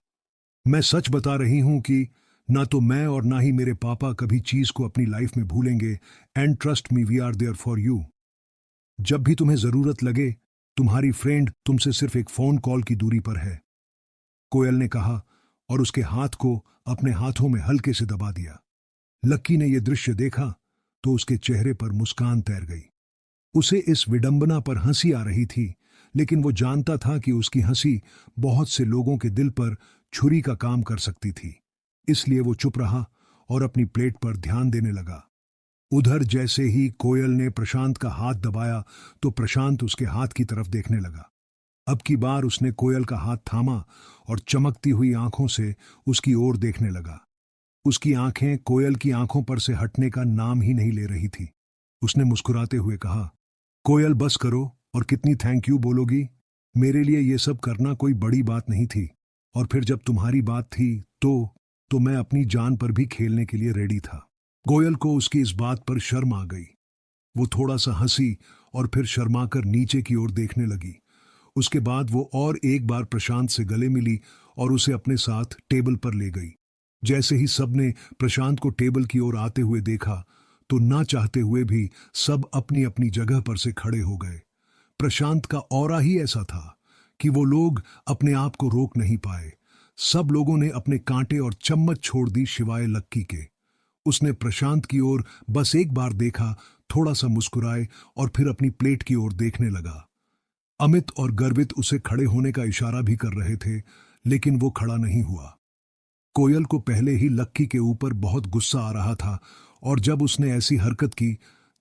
Speaker 1: मैं सच बता रही हूं कि ना तो मैं और ना ही मेरे पापा कभी चीज को अपनी लाइफ में भूलेंगे। And trust me, we are there for you. जब भी तुम्हें जरूरत लगे तुम्हारी फ्रेंड तुमसे सिर्फ एक फोन कॉल की दूरी पर है, कोयल ने कहा और उसके हाथ को अपने हाथों में हल्के से दबा दिया। लक्की ने यह दृश्य देखा तो उसके चेहरे पर मुस्कान तैर गई। उसे इस विडंबना पर हंसी आ रही थी, लेकिन वो जानता था कि उसकी हंसी बहुत से लोगों के दिल पर छुरी का काम कर सकती थी। इसलिए वो चुप रहा और अपनी प्लेट पर ध्यान देने लगा। उधर जैसे ही कोयल ने प्रशांत का हाथ दबाया तो प्रशांत उसके हाथ की तरफ देखने लगा। अब की बार उसने कोयल का हाथ थामा और चमकती हुई आंखों से उसकी ओर देखने लगा। उसकी आंखें कोयल की आंखों पर से हटने का नाम ही नहीं ले रही थी। उसने मुस्कुराते हुए कहा, कोयल बस करो, और कितनी थैंक यू बोलोगी? मेरे लिए ये सब करना कोई बड़ी बात नहीं थी, और फिर जब तुम्हारी बात थी तो मैं अपनी जान पर भी खेलने के लिए रेडी था। कोयल को उसकी इस बात पर शर्म आ गई। वो थोड़ा सा हंसी और फिर शर्माकर नीचे की ओर देखने लगी। उसके बाद वो और एक बार प्रशांत से गले मिली और उसे अपने साथ टेबल पर ले गई। जैसे ही सबने प्रशांत को टेबल की ओर आते हुए देखा तो ना चाहते हुए भी सब अपनी अपनी जगह पर से खड़े हो गए। प्रशांत का ऑरा ही ऐसा था कि वो लोग अपने आप को रोक नहीं पाए। सब लोगों ने अपने कांटे और चम्मच छोड़ दी सिवाय लक्की के। उसने प्रशांत की ओर बस एक बार देखा, थोड़ा सा मुस्कुराए और फिर अपनी प्लेट की ओर देखने लगा। अमित और गर्वित उसे खड़े होने का इशारा भी कर रहे थे, लेकिन वो खड़ा नहीं हुआ। कोयल को पहले ही लक्की के ऊपर बहुत गुस्सा आ रहा था और जब उसने ऐसी हरकत की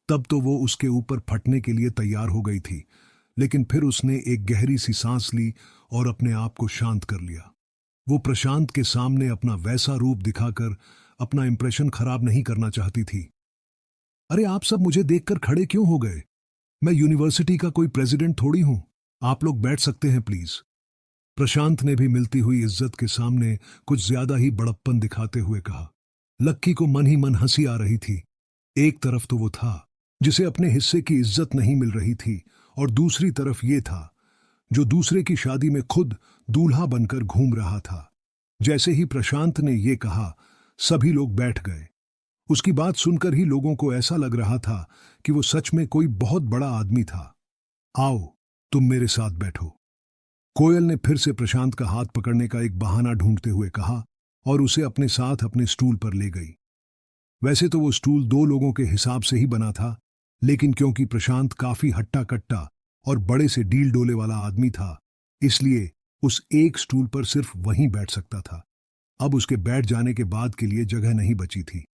Speaker 1: तब तो वो उसके ऊपर फटने के लिए तैयार हो गई थी, लेकिन फिर उसने एक गहरी सी सांस ली और अपने आप को शांत कर लिया। वो प्रशांत के सामने अपना वैसा रूप दिखाकर अपना इंप्रेशन खराब नहीं करना चाहती थी। अरे आप सब मुझे देखकर खड़े क्यों हो गए? मैं यूनिवर्सिटी का कोई प्रेसिडेंट थोड़ी हूं। आप लोग बैठ सकते हैं प्लीज। प्रशांत ने भी मिलती हुई इज्जत के सामने कुछ ज्यादा ही बड़प्पन दिखाते हुए कहा। लक्की को मन ही मन हंसी आ रही थी। एक तरफ तो वो था जिसे अपने हिस्से की इज्जत नहीं मिल रही थी, और दूसरी तरफ ये था जो दूसरे की शादी में खुद दूल्हा बनकर घूम रहा था। जैसे ही प्रशांत ने ये कहा सभी लोग बैठ गए। उसकी बात सुनकर ही लोगों को ऐसा लग रहा था कि वो सच में कोई बहुत बड़ा आदमी था। आओ तुम मेरे साथ बैठो। कोयल ने फिर से प्रशांत का हाथ पकड़ने का एक बहाना ढूंढते हुए कहा और उसे अपने साथ अपने स्टूल पर ले गई। वैसे तो वो स्टूल दो लोगों के हिसाब से ही बना था, लेकिन क्योंकि प्रशांत काफी हट्टा कट्टा और बड़े से डील डोले वाला आदमी था, इसलिए उस एक स्टूल पर सिर्फ वहीं बैठ सकता था। अब उसके बैठ जाने के बाद के लिए जगह नहीं बची थी।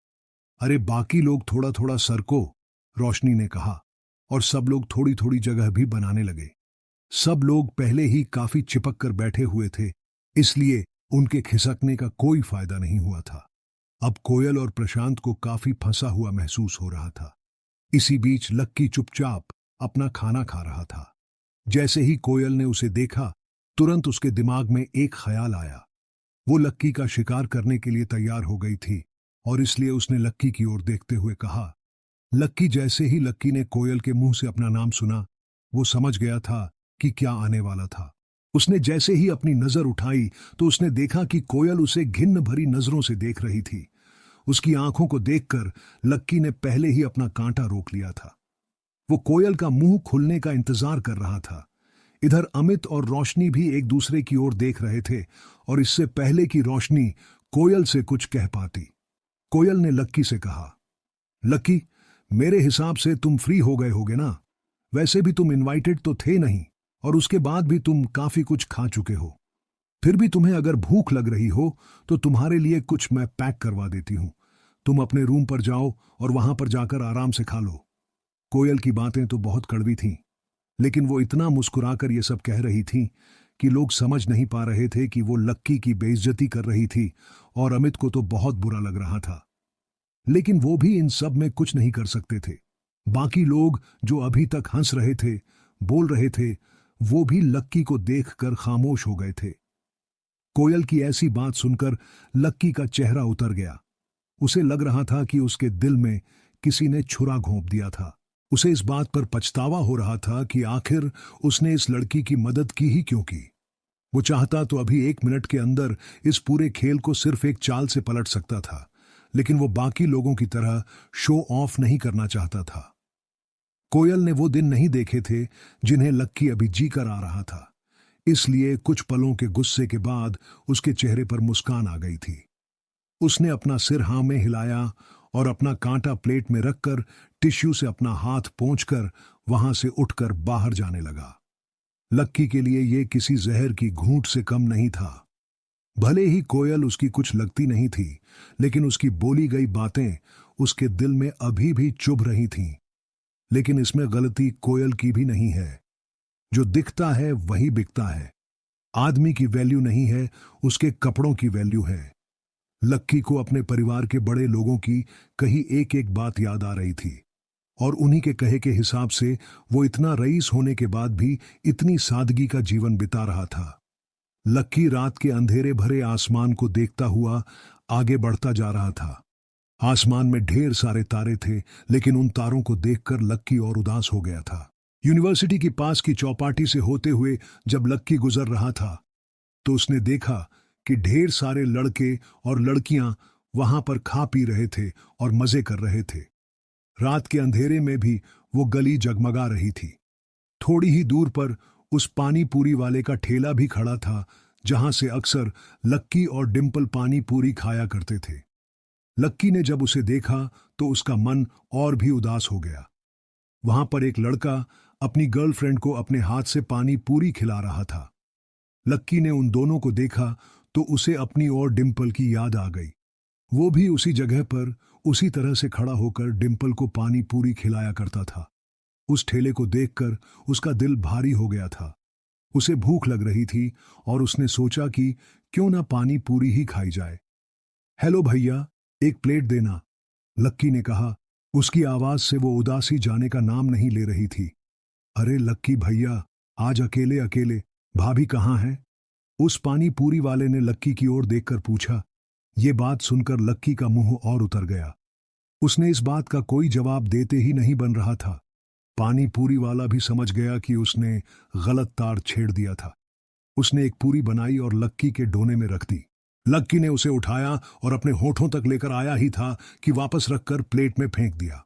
Speaker 1: अरे बाकी लोग थोड़ा थोड़ा सरको, रोशनी ने कहा, और सब लोग थोड़ी थोड़ी जगह भी बनाने लगे। सब लोग पहले ही काफी चिपक कर बैठे हुए थे, इसलिए उनके खिसकने का कोई फायदा नहीं हुआ था। अब कोयल और प्रशांत को काफी फंसा हुआ महसूस हो रहा था। इसी बीच लक्की चुपचाप अपना खाना खा रहा था। जैसे ही कोयल ने उसे देखा तुरंत उसके दिमाग में एक ख्याल आया। वो लक्की का शिकार करने के लिए तैयार हो गई थी और इसलिए उसने लक्की की ओर देखते हुए कहा। लक्की जैसे ही लक्की ने कोयल के मुंह से अपना नाम सुना, वो समझ गया था कि क्या आने वाला था। उसने जैसे ही अपनी नजर उठाई तो उसने देखा कि कोयल उसे घिन्न भरी नजरों से देख रही थी। उसकी आंखों को देखकर लक्की ने पहले ही अपना कांटा रोक लिया था। वो कोयल का मुंह खुलने का इंतजार कर रहा था। इधर अमित और रोशनी भी एक दूसरे की ओर देख रहे थे और इससे पहले कि रोशनी कोयल से कुछ कह पाती, कोयल ने लक्की से कहा, लक्की, मेरे हिसाब से तुम फ्री हो गए होगे ना? वैसे भी तुम इनवाइटेड तो थे नहीं और उसके बाद भी तुम काफी कुछ खा चुके हो। फिर भी तुम्हें अगर भूख लग रही हो तो तुम्हारे लिए कुछ मैं पैक करवा देती हूं। तुम अपने रूम पर जाओ और वहां पर जाकर आराम से खा लो। कोयल की बातें तो बहुत कड़वी थीं, लेकिन वो इतना मुस्कुराकर ये सब कह रही थी कि लोग समझ नहीं पा रहे थे कि वो लक्की की बेइज्जती कर रही थी, और अमित को तो बहुत बुरा लग रहा था। लेकिन वो भी इन सब में कुछ नहीं कर सकते थे। बाकी लोग जो अभी तक हंस रहे थे, बोल रहे थे, वो भी लक्की को देखकर खामोश हो गए थे। कोयल की ऐसी बात सुनकर लक्की का चेहरा उतर गया। उसे लग रहा था कि उसके दिल में किसी ने छुरा घोंप दिया था। उसे इस बात पर पछतावा हो रहा था कि आखिर उसने इस लड़की की मदद की ही क्यों की। वो चाहता तो अभी 1 मिनट के अंदर इस पूरे खेल को सिर्फ एक चाल से पलट सकता था, लेकिन वो बाकी लोगों की तरह शो ऑफ नहीं करना चाहता था। कोयल ने वो दिन नहीं देखे थे जिन्हें लक्की अभी जी कर आ रहा था, इसलिए कुछ पलों के गुस्से के बाद उसके चेहरे पर मुस्कान आ गई थी। उसने अपना सिर हाँ में हिलाया और अपना कांटा प्लेट में रखकर टिश्यू से अपना हाथ पोंछकर वहां से उठकर बाहर जाने लगा। लक्की के लिए ये किसी जहर की घूंट से कम नहीं था। भले ही कोयल उसकी कुछ लगती नहीं थी, लेकिन उसकी बोली गई बातें उसके दिल में अभी भी चुभ रही थीं। लेकिन इसमें गलती कोयल की भी नहीं है। जो दिखता है वही बिकता है। आदमी की वैल्यू नहीं है, उसके कपड़ों की वैल्यू है। लक्की को अपने परिवार के बड़े लोगों की कही एक एक बात याद आ रही थी, और उन्हीं के कहे के हिसाब से वो इतना रईस होने के बाद भी इतनी सादगी का जीवन बिता रहा था। लक्की रात के अंधेरे भरे आसमान को देखता हुआ आगे बढ़ता जा रहा था। आसमान में ढेर सारे तारे थे, लेकिन उन तारों को देखकर लक्की और उदास हो गया था। यूनिवर्सिटी के पास की चौपाटी से होते हुए जब लक्की गुजर रहा था, तो उसने देखा कि ढेर सारे लड़के और लड़कियां वहां पर खा पी रहे थे और मजे कर रहे थे। रात के अंधेरे में भी वो गली जगमगा रही थी। थोड़ी ही दूर पर उस पानी पूरी वाले का ठेला भी खड़ा था, जहां से अक्सर लक्की और डिंपल पानी पूरी खाया करते थे। लक्की ने जब उसे देखा तो उसका मन और भी उदास हो गया। वहां पर एक लड़का अपनी गर्लफ्रेंड को अपने हाथ से पानी पूरी खिला रहा था। लक्की ने उन दोनों को देखा तो उसे अपनी और डिंपल की याद आ गई। वो भी उसी जगह पर उसी तरह से खड़ा होकर डिंपल को पानी पूरी खिलाया करता था। उस ठेले को देखकर उसका दिल भारी हो गया था। उसे भूख लग रही थी और उसने सोचा कि क्यों ना पानी पूरी ही खाई जाए। हेलो भैया, एक प्लेट देना, लक्की ने कहा। उसकी आवाज से वो उदासी जाने का नाम नहीं ले रही थी। अरे लक्की भैया, आज अकेले अकेले, भाभी कहाँ है? उस पानी पूरी वाले ने लक्की की ओर देखकर पूछा। ये बात सुनकर लक्की का मुंह और उतर गया। उसने इस बात का कोई जवाब देते ही नहीं बन रहा था। पानी पूरी वाला भी समझ गया कि उसने गलत तार छेड़ दिया था। उसने एक पूरी बनाई और लक्की के डोने में रख दी। लक्की ने उसे उठाया और अपने होठों तक लेकर आया ही था कि वापस रखकर प्लेट में फेंक दिया।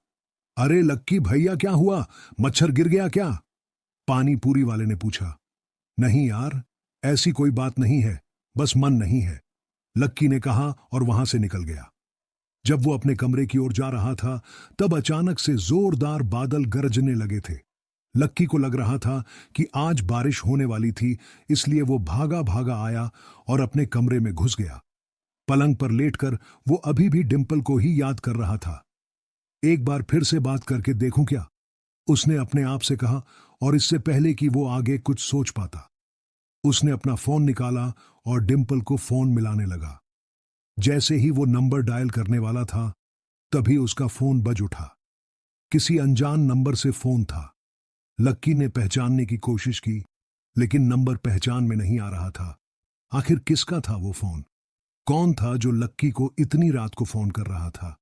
Speaker 1: अरे लक्की भैया, क्या हुआ? मच्छर गिर गया क्या? पानी पूरी वाले ने पूछा। नहीं यार, ऐसी कोई बात नहीं है, बस मन नहीं है, लक्की ने कहा और वहां से निकल गया। जब वो अपने कमरे की ओर जा रहा था, तब अचानक से जोरदार बादल गरजने लगे थे। लक्की को लग रहा था कि आज बारिश होने वाली थी, इसलिए वो भागा भागा आया और अपने कमरे में घुस गया। पलंग पर लेटकर वो अभी भी डिंपल को ही याद कर रहा था। एक बार फिर से बात करके देखूं क्या, उसने अपने आप से कहा, और इससे पहले कि वो आगे कुछ सोच पाता, उसने अपना फोन निकाला और डिंपल को फोन मिलाने लगा। जैसे ही वो नंबर डायल करने वाला था, तभी उसका फोन बज उठा। किसी अनजान नंबर से फोन था। लक्की ने पहचानने की कोशिश की, लेकिन नंबर पहचान में नहीं आ रहा था। आखिर किसका था वो फोन? कौन था जो लक्की को इतनी रात को फोन कर रहा था?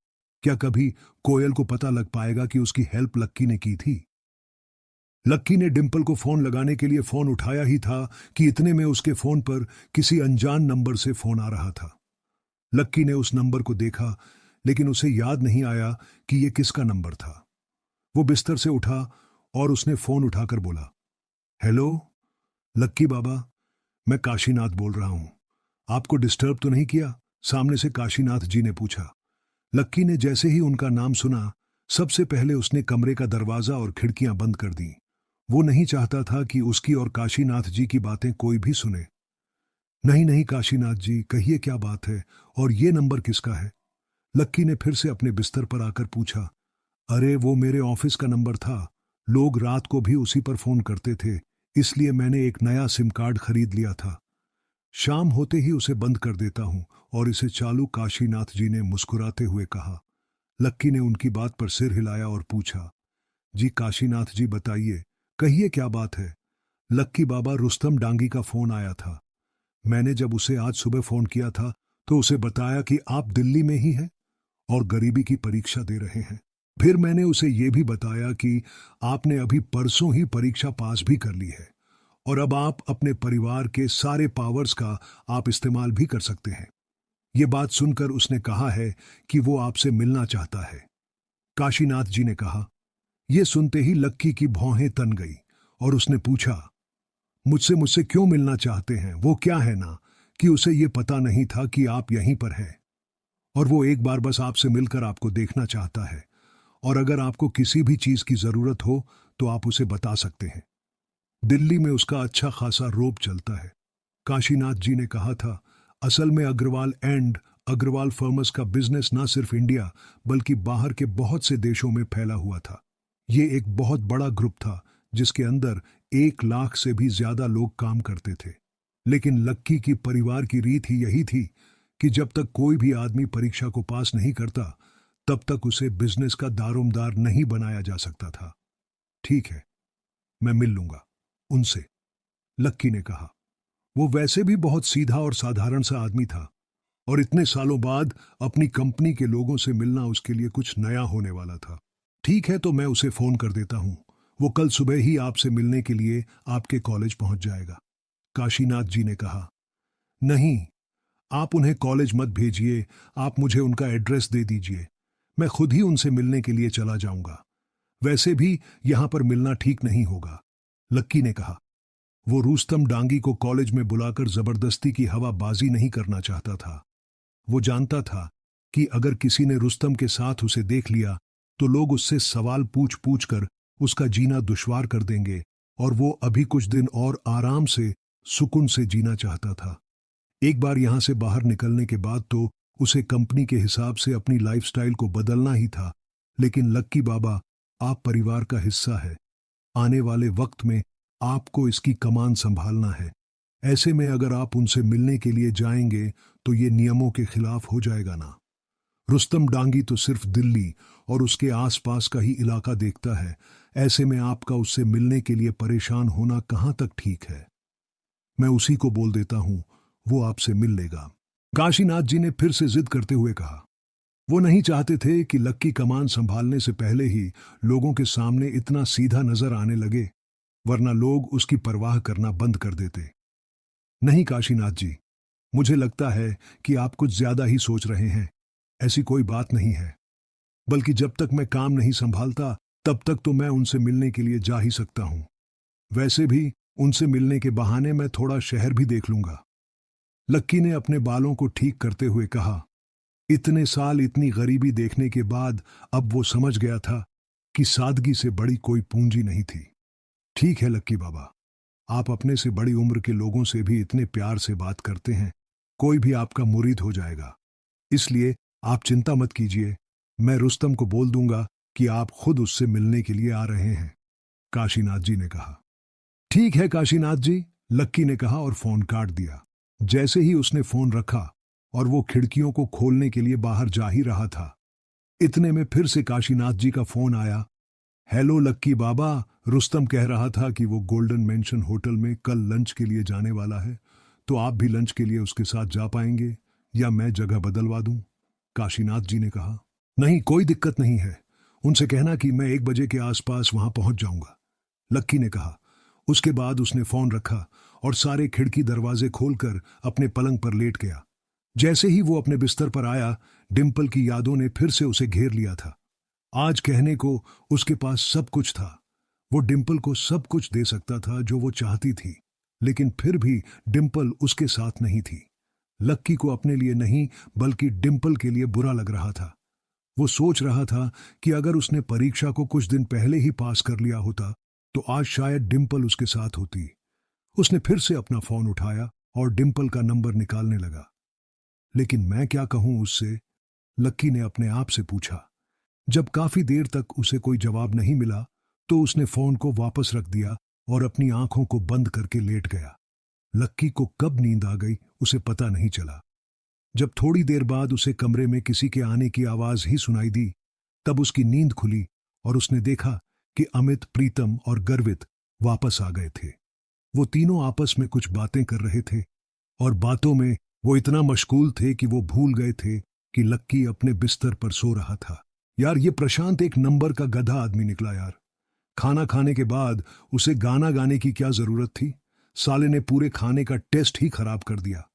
Speaker 1: क्या कभी कोयल को पता लग पाएगा कि उसकी हेल्प लक्की ने की थी? लक्की ने डिंपल को फोन लगाने के लिए फोन उठाया ही था कि इतने में उसके फोन पर किसी अनजान नंबर से फोन आ रहा था। लक्की ने उस नंबर को देखा, लेकिन उसे याद नहीं आया कि यह किसका नंबर था। वो बिस्तर से उठा और उसने फोन उठाकर बोला, हेलो लक्की बाबा, मैं काशीनाथ बोल रहा हूं। आपको डिस्टर्ब तो नहीं किया? सामने से काशीनाथ जी ने पूछा। लक्की ने जैसे ही उनका नाम सुना, सबसे पहले उसने कमरे का दरवाजा और खिड़कियां बंद कर दी। वो नहीं चाहता था कि उसकी और काशीनाथ जी की बातें कोई भी सुने। नहीं नहीं काशीनाथ जी, कहिए क्या बात है, और ये नंबर किसका है? लक्की ने फिर से अपने बिस्तर पर आकर पूछा। अरे वो मेरे ऑफिस का नंबर था, लोग रात को भी उसी पर फोन करते थे, इसलिए मैंने एक नया सिम कार्ड खरीद लिया था। शाम होते ही उसे बंद कर देता हूं और इसे चालू, काशीनाथ जी ने मुस्कुराते हुए कहा। लक्की ने उनकी बात पर सिर हिलाया और पूछा, जी काशीनाथ जी बताइए, कहिए क्या बात है? लक्की बाबा, रुस्तम डांगी का फोन आया था। मैंने जब उसे आज सुबह फोन किया था तो उसे बताया कि आप दिल्ली में ही हैं और गरीबी की परीक्षा दे रहे हैं। फिर मैंने उसे यह भी बताया कि आपने अभी परसों ही परीक्षा पास भी कर ली है और अब आप अपने परिवार के सारे पावर्स का आप इस्तेमाल भी कर सकते हैं। ये बात सुनकर उसने कहा है कि वो आपसे मिलना चाहता है। काशीनाथ जी ने कहा। यह सुनते ही लक्की की भौहें तन गई और उसने पूछा, मुझसे मुझसे क्यों मिलना चाहते हैं? वो क्या है ना कि उसे यह पता नहीं था कि आप यहीं पर हैं और वो एक बार बस आपसे मिलकर आपको देखना चाहता है, और अगर आपको किसी भी चीज की जरूरत हो तो आप उसे बता सकते हैं। दिल्ली में उसका अच्छा खासा रोब चलता है। काशीनाथ जी ने कहा था, असल में अग्रवाल एंड अग्रवाल फर्मर्स का बिजनेस ना सिर्फ इंडिया बल्कि बाहर के बहुत से देशों में फैला हुआ था। ये एक बहुत बड़ा ग्रुप था जिसके अंदर 1 लाख से भी ज्यादा लोग काम करते थे। लेकिन लक्की की परिवार की रीत ही यही थी कि जब तक कोई भी आदमी परीक्षा को पास नहीं करता तब तक उसे बिजनेस का दारोमदार नहीं बनाया जा सकता था। ठीक है, मैं मिल लूंगा उनसे, लक्की ने कहा। वो वैसे भी बहुत सीधा और साधारण सा आदमी था और इतने सालों बाद अपनी कंपनी के लोगों से मिलना उसके लिए कुछ नया होने वाला था। ठीक है, तो मैं उसे फोन कर देता हूं। वो कल सुबह ही आपसे मिलने के लिए आपके कॉलेज पहुंच जाएगा, काशीनाथ जी ने कहा। नहीं, आप उन्हें कॉलेज मत भेजिए, आप मुझे उनका एड्रेस दे दीजिए। मैं खुद ही उनसे मिलने के लिए चला जाऊंगा। वैसे भी यहां पर मिलना ठीक नहीं होगा, लक्की ने कहा। वो रुस्तम डांगी को कॉलेज में बुलाकर जबरदस्ती की हवाबाजी नहीं करना चाहता था। वो जानता था कि अगर किसी ने रुस्तम के साथ उसे देख लिया तो लोग उससे सवाल पूछ पूछ कर उसका जीना दुश्वार कर देंगे और वो अभी कुछ दिन और आराम से सुकून से जीना चाहता था। एक बार यहां से बाहर निकलने के बाद तो उसे कंपनी के हिसाब से अपनी लाइफस्टाइल को बदलना ही था। लेकिन लक्की बाबा, आप परिवार का हिस्सा है। आने वाले वक्त में आपको इसकी कमान संभालना है। ऐसे में अगर आप उनसे मिलने के लिए जाएंगे तो ये नियमों के खिलाफ हो जाएगा ना। रुस्तम डांगी तो सिर्फ दिल्ली और उसके आसपास का ही इलाका देखता है। ऐसे में आपका उससे मिलने के लिए परेशान होना कहां तक ठीक है। मैं उसी को बोल देता हूं, वो आपसे मिल लेगा, काशीनाथ जी ने फिर से जिद करते हुए कहा। वो नहीं चाहते थे कि लक्की कमान संभालने से पहले ही लोगों के सामने इतना सीधा नजर आने लगे, वरना लोग उसकी परवाह करना बंद कर देते। नहीं काशीनाथ जी, मुझे लगता है कि आप कुछ ज्यादा ही सोच रहे हैं। ऐसी कोई बात नहीं है। बल्कि जब तक मैं काम नहीं संभालता तब तक तो मैं उनसे मिलने के लिए जा ही सकता हूं। वैसे भी उनसे मिलने के बहाने मैं थोड़ा शहर भी देख लूंगा, लक्की ने अपने बालों को ठीक करते हुए कहा। इतने साल इतनी गरीबी देखने के बाद अब वो समझ गया था कि सादगी से बड़ी कोई पूंजी नहीं थी। ठीक है लक्की बाबा, आप अपने से बड़ी उम्र के लोगों से भी इतने प्यार से बात करते हैं, कोई भी आपका मुरीद हो जाएगा। इसलिए आप चिंता मत कीजिए, मैं रुस्तम को बोल दूंगा कि आप खुद उससे मिलने के लिए आ रहे हैं, काशीनाथ जी ने कहा। ठीक है काशीनाथ जी, लक्की ने कहा और फोन काट दिया। जैसे ही उसने फोन रखा और वो खिड़कियों को खोलने के लिए बाहर जा ही रहा था, इतने में फिर से काशीनाथ जी का फोन आया। हेलो लक्की बाबा, रुस्तम कह रहा था कि वो गोल्डन मेंशन होटल में कल लंच के लिए जाने वाला है, तो आप भी लंच के लिए उसके साथ जा पाएंगे या मैं जगह बदलवा दूं, काशीनाथ जी ने कहा। नहीं, कोई दिक्कत नहीं है, उनसे कहना कि मैं 1 बजे के आसपास वहां पहुंच जाऊंगा, लक्की ने कहा। उसके बाद उसने फोन रखा और सारे खिड़की दरवाजे खोलकर अपने पलंग पर लेट गया। जैसे ही वो अपने बिस्तर पर आया, डिंपल की यादों ने फिर से उसे घेर लिया था। आज कहने को उसके पास सब कुछ था। वो डिंपल को सब कुछ दे सकता था जो वो चाहती थी, लेकिन फिर भी डिंपल उसके साथ नहीं थी। लक्की को अपने लिए नहीं बल्कि डिंपल के लिए बुरा लग रहा था। वो सोच रहा था कि अगर उसने परीक्षा को कुछ दिन पहले ही पास कर लिया होता तो आज शायद डिंपल उसके साथ होती। उसने फिर से अपना फोन उठाया और डिंपल का नंबर निकालने लगा। लेकिन मैं क्या कहूं उससे, लक्की ने अपने आप से पूछा। जब काफी देर तक उसे कोई जवाब नहीं मिला तो उसने फोन को वापस रख दिया और अपनी आंखों को बंद करके लेट गया। लक्की को कब नींद आ गई उसे पता नहीं चला। जब थोड़ी देर बाद उसे कमरे में किसी के आने की आवाज ही सुनाई दी, तब उसकी नींद खुली और उसने देखा कि अमित, प्रीतम और गर्वित वापस आ गए थे। वो तीनों आपस में कुछ बातें कर रहे थे और बातों में वो इतना मशगूल थे कि वो भूल गए थे कि लक्की अपने बिस्तर पर सो रहा था। यार, ये प्रशांत एक नंबर का गधा आदमी निकला यार। खाना खाने के बाद उसे गाना गाने की क्या जरूरत थी? साले ने पूरे खाने का टेस्ट ही खराब कर दिया।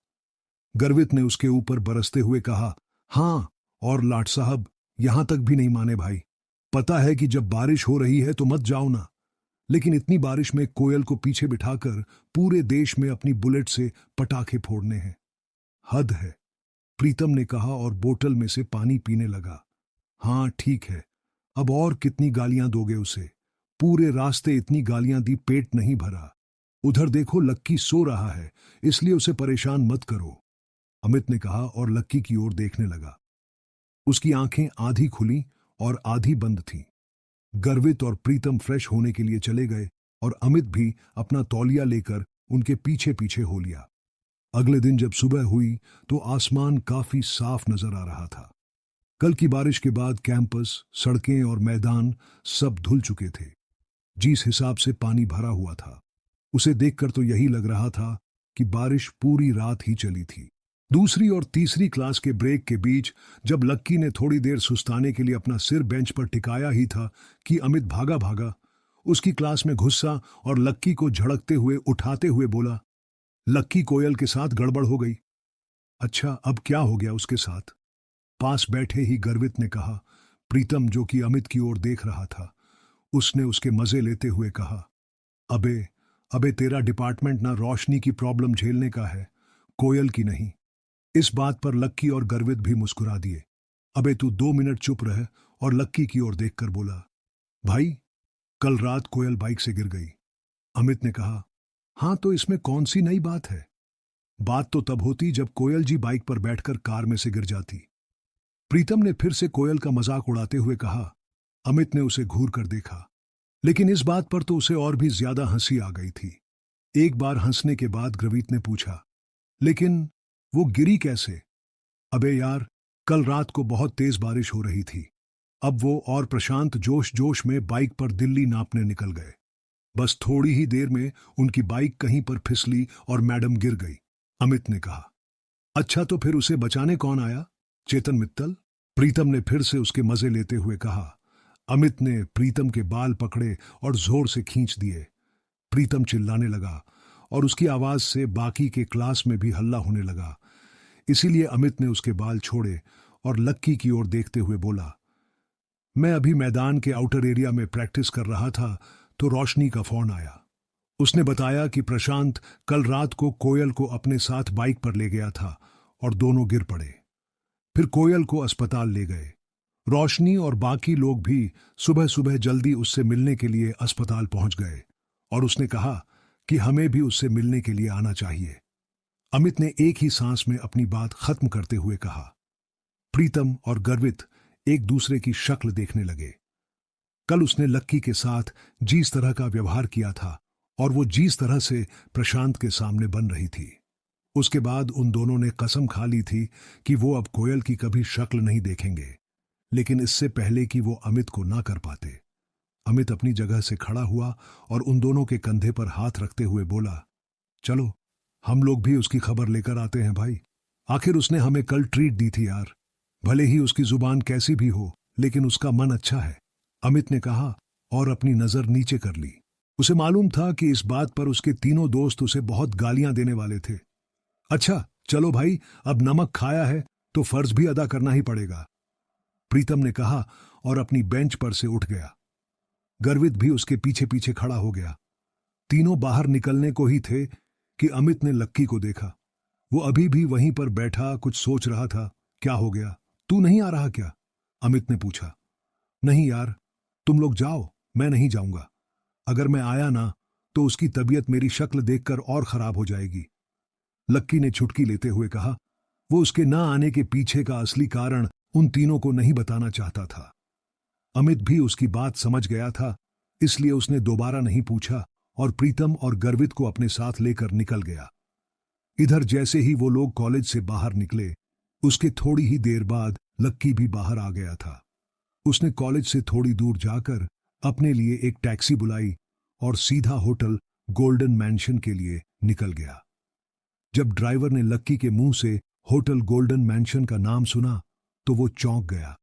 Speaker 1: गर्वित ने उसके ऊपर बरसते हुए कहा। हाँ, और लाट साहब यहां तक भी नहीं माने भाई। पता है कि जब बारिश हो रही है तो मत जाओ ना, लेकिन इतनी बारिश में कोयल को पीछे बिठाकर पूरे देश में अपनी बुलेट से पटाखे फोड़ने हैं, हद है, प्रीतम ने कहा और बोतल में से पानी पीने लगा। हाँ ठीक है, अब और कितनी गालियां दोगे उसे? पूरे रास्ते इतनी गालियां दी, पेट नहीं भरा। उधर देखो, लक्की सो रहा है, इसलिए उसे परेशान मत करो, अमित ने कहा और लक्की की ओर देखने लगा। उसकी आंखें आधी खुली और आधी बंद थीं। गर्वित और प्रीतम फ्रेश होने के लिए चले गए और अमित भी अपना तौलिया लेकर उनके पीछे पीछे हो लिया। अगले दिन जब सुबह हुई तो आसमान काफी साफ नजर आ रहा था। कल की बारिश के बाद कैंपस, सड़कें और मैदान सब धुल चुके थे। जिस हिसाब से पानी भरा हुआ था, उसे देखकर तो यही लग रहा था कि बारिश पूरी रात ही चली थी। दूसरी और तीसरी क्लास के ब्रेक के बीच जब लक्की ने थोड़ी देर सुस्ताने के लिए अपना सिर बेंच पर टिकाया ही था कि अमित भागा भागा उसकी क्लास में घुसा और लक्की को झड़कते हुए उठाते हुए बोला, लक्की, कोयल के साथ गड़बड़ हो गई। अच्छा, अब क्या हो गया उसके साथ? पास बैठे ही गर्वित ने कहा। प्रीतम, जो कि अमित की ओर देख रहा था, उसने उसके मजे लेते हुए कहा, अबे अबे तेरा डिपार्टमेंट ना रोशनी की प्रॉब्लम झेलने का है, कोयल की नहीं। इस बात पर लक्की और गर्वित भी मुस्कुरा दिए। अबे तू 2 मिनट चुप रह, और लक्की की ओर देखकर बोला, भाई, कल रात कोयल बाइक से गिर गई। अमित ने कहा, हाँ तो इसमें कौन सी नई बात है? बात तो तब होती जब कोयल जी बाइक पर बैठकर कार में से गिर जाती। प्रीतम ने फिर से कोयल का मजाक उड़ाते हुए कहा। अमित ने उसे घूर कर देखा, लेकिन इस बात पर तो उसे और भी ज्यादा हंसी आ गई थी। एक बार हंसने के बाद गर्वित ने पूछा, लेकिन वो गिरी कैसे? अबे यार, कल रात को बहुत तेज बारिश हो रही थी। अब वो और प्रशांत जोश जोश में बाइक पर दिल्ली नापने निकल गए। बस थोड़ी ही देर में उनकी बाइक कहीं पर फिसली और मैडम गिर गई। अमित ने कहा, अच्छा तो फिर उसे बचाने कौन आया? चेतन मित्तल? प्रीतम ने फिर से उसके मजे लेते हुए कहा। अमित ने प्रीतम के बाल पकड़े और जोर से खींच दिए। प्रीतम चिल्लाने लगा और उसकी आवाज से बाकी के क्लास में भी हल्ला होने लगा। इसीलिए अमित ने उसके बाल छोड़े और लक्की की ओर देखते हुए बोला, मैं अभी मैदान के आउटर एरिया में प्रैक्टिस कर रहा था तो रोशनी का फोन आया। उसने बताया कि प्रशांत कल रात को कोयल को अपने साथ बाइक पर ले गया था और दोनों गिर पड़े। फिर कोयल को अस्पताल ले गए। रोशनी और बाकी लोग भी सुबह सुबह जल्दी उससे मिलने के लिए अस्पताल पहुंच गए और उसने कहा कि हमें भी उससे मिलने के लिए आना चाहिए। अमित ने एक ही सांस में अपनी बात खत्म करते हुए कहा। प्रीतम और गर्वित एक दूसरे की शक्ल देखने लगे। कल उसने लक्की के साथ जिस तरह का व्यवहार किया था और वो जिस तरह से प्रशांत के सामने बन रही थी, उसके बाद उन दोनों ने कसम खा ली थी कि वो अब कोयल की कभी शक्ल नहीं देखेंगे। लेकिन इससे पहले कि वो अमित को ना कर पाते, अमित अपनी जगह से खड़ा हुआ और उन दोनों के कंधे पर हाथ रखते हुए बोला, चलो हम लोग भी उसकी खबर लेकर आते हैं भाई। आखिर उसने हमें कल ट्रीट दी थी यार। भले ही उसकी जुबान कैसी भी हो, लेकिन उसका मन अच्छा है, अमित ने कहा और अपनी नजर नीचे कर ली। उसे मालूम था कि इस बात पर उसके तीनों दोस्त उसे बहुत गालियां देने वाले थे। अच्छा चलो भाई, अब नमक खाया है तो फर्ज भी अदा करना ही पड़ेगा, प्रीतम ने कहा और अपनी बेंच पर से उठ गया। गर्वित भी उसके पीछे पीछे खड़ा हो गया। तीनों बाहर निकलने को ही थे कि अमित ने लक्की को देखा। वो अभी भी वहीं पर बैठा कुछ सोच रहा था। क्या हो गया, तू नहीं आ रहा क्या? अमित ने पूछा। नहीं यार, तुम लोग जाओ, मैं नहीं जाऊंगा। अगर मैं आया ना तो उसकी तबीयत मेरी शक्ल देखकर और खराब हो जाएगी, लक्की ने छुटकी लेते हुए कहा। वो उसके ना आने के पीछे का असली कारण उन तीनों को नहीं बताना चाहता था। अमित भी उसकी बात समझ गया था, इसलिए उसने दोबारा नहीं पूछा और प्रीतम और गर्वित को अपने साथ लेकर निकल गया। इधर जैसे ही वो लोग कॉलेज से बाहर निकले, उसके थोड़ी ही देर बाद लक्की भी बाहर आ गया था। उसने कॉलेज से थोड़ी दूर जाकर अपने लिए एक टैक्सी बुलाई और सीधा होटल गोल्डन मैंशन के लिए निकल गया। जब ड्राइवर ने लक्की के मुंह से होटल गोल्डन मैंशन का नाम सुना तो वो चौंक गया।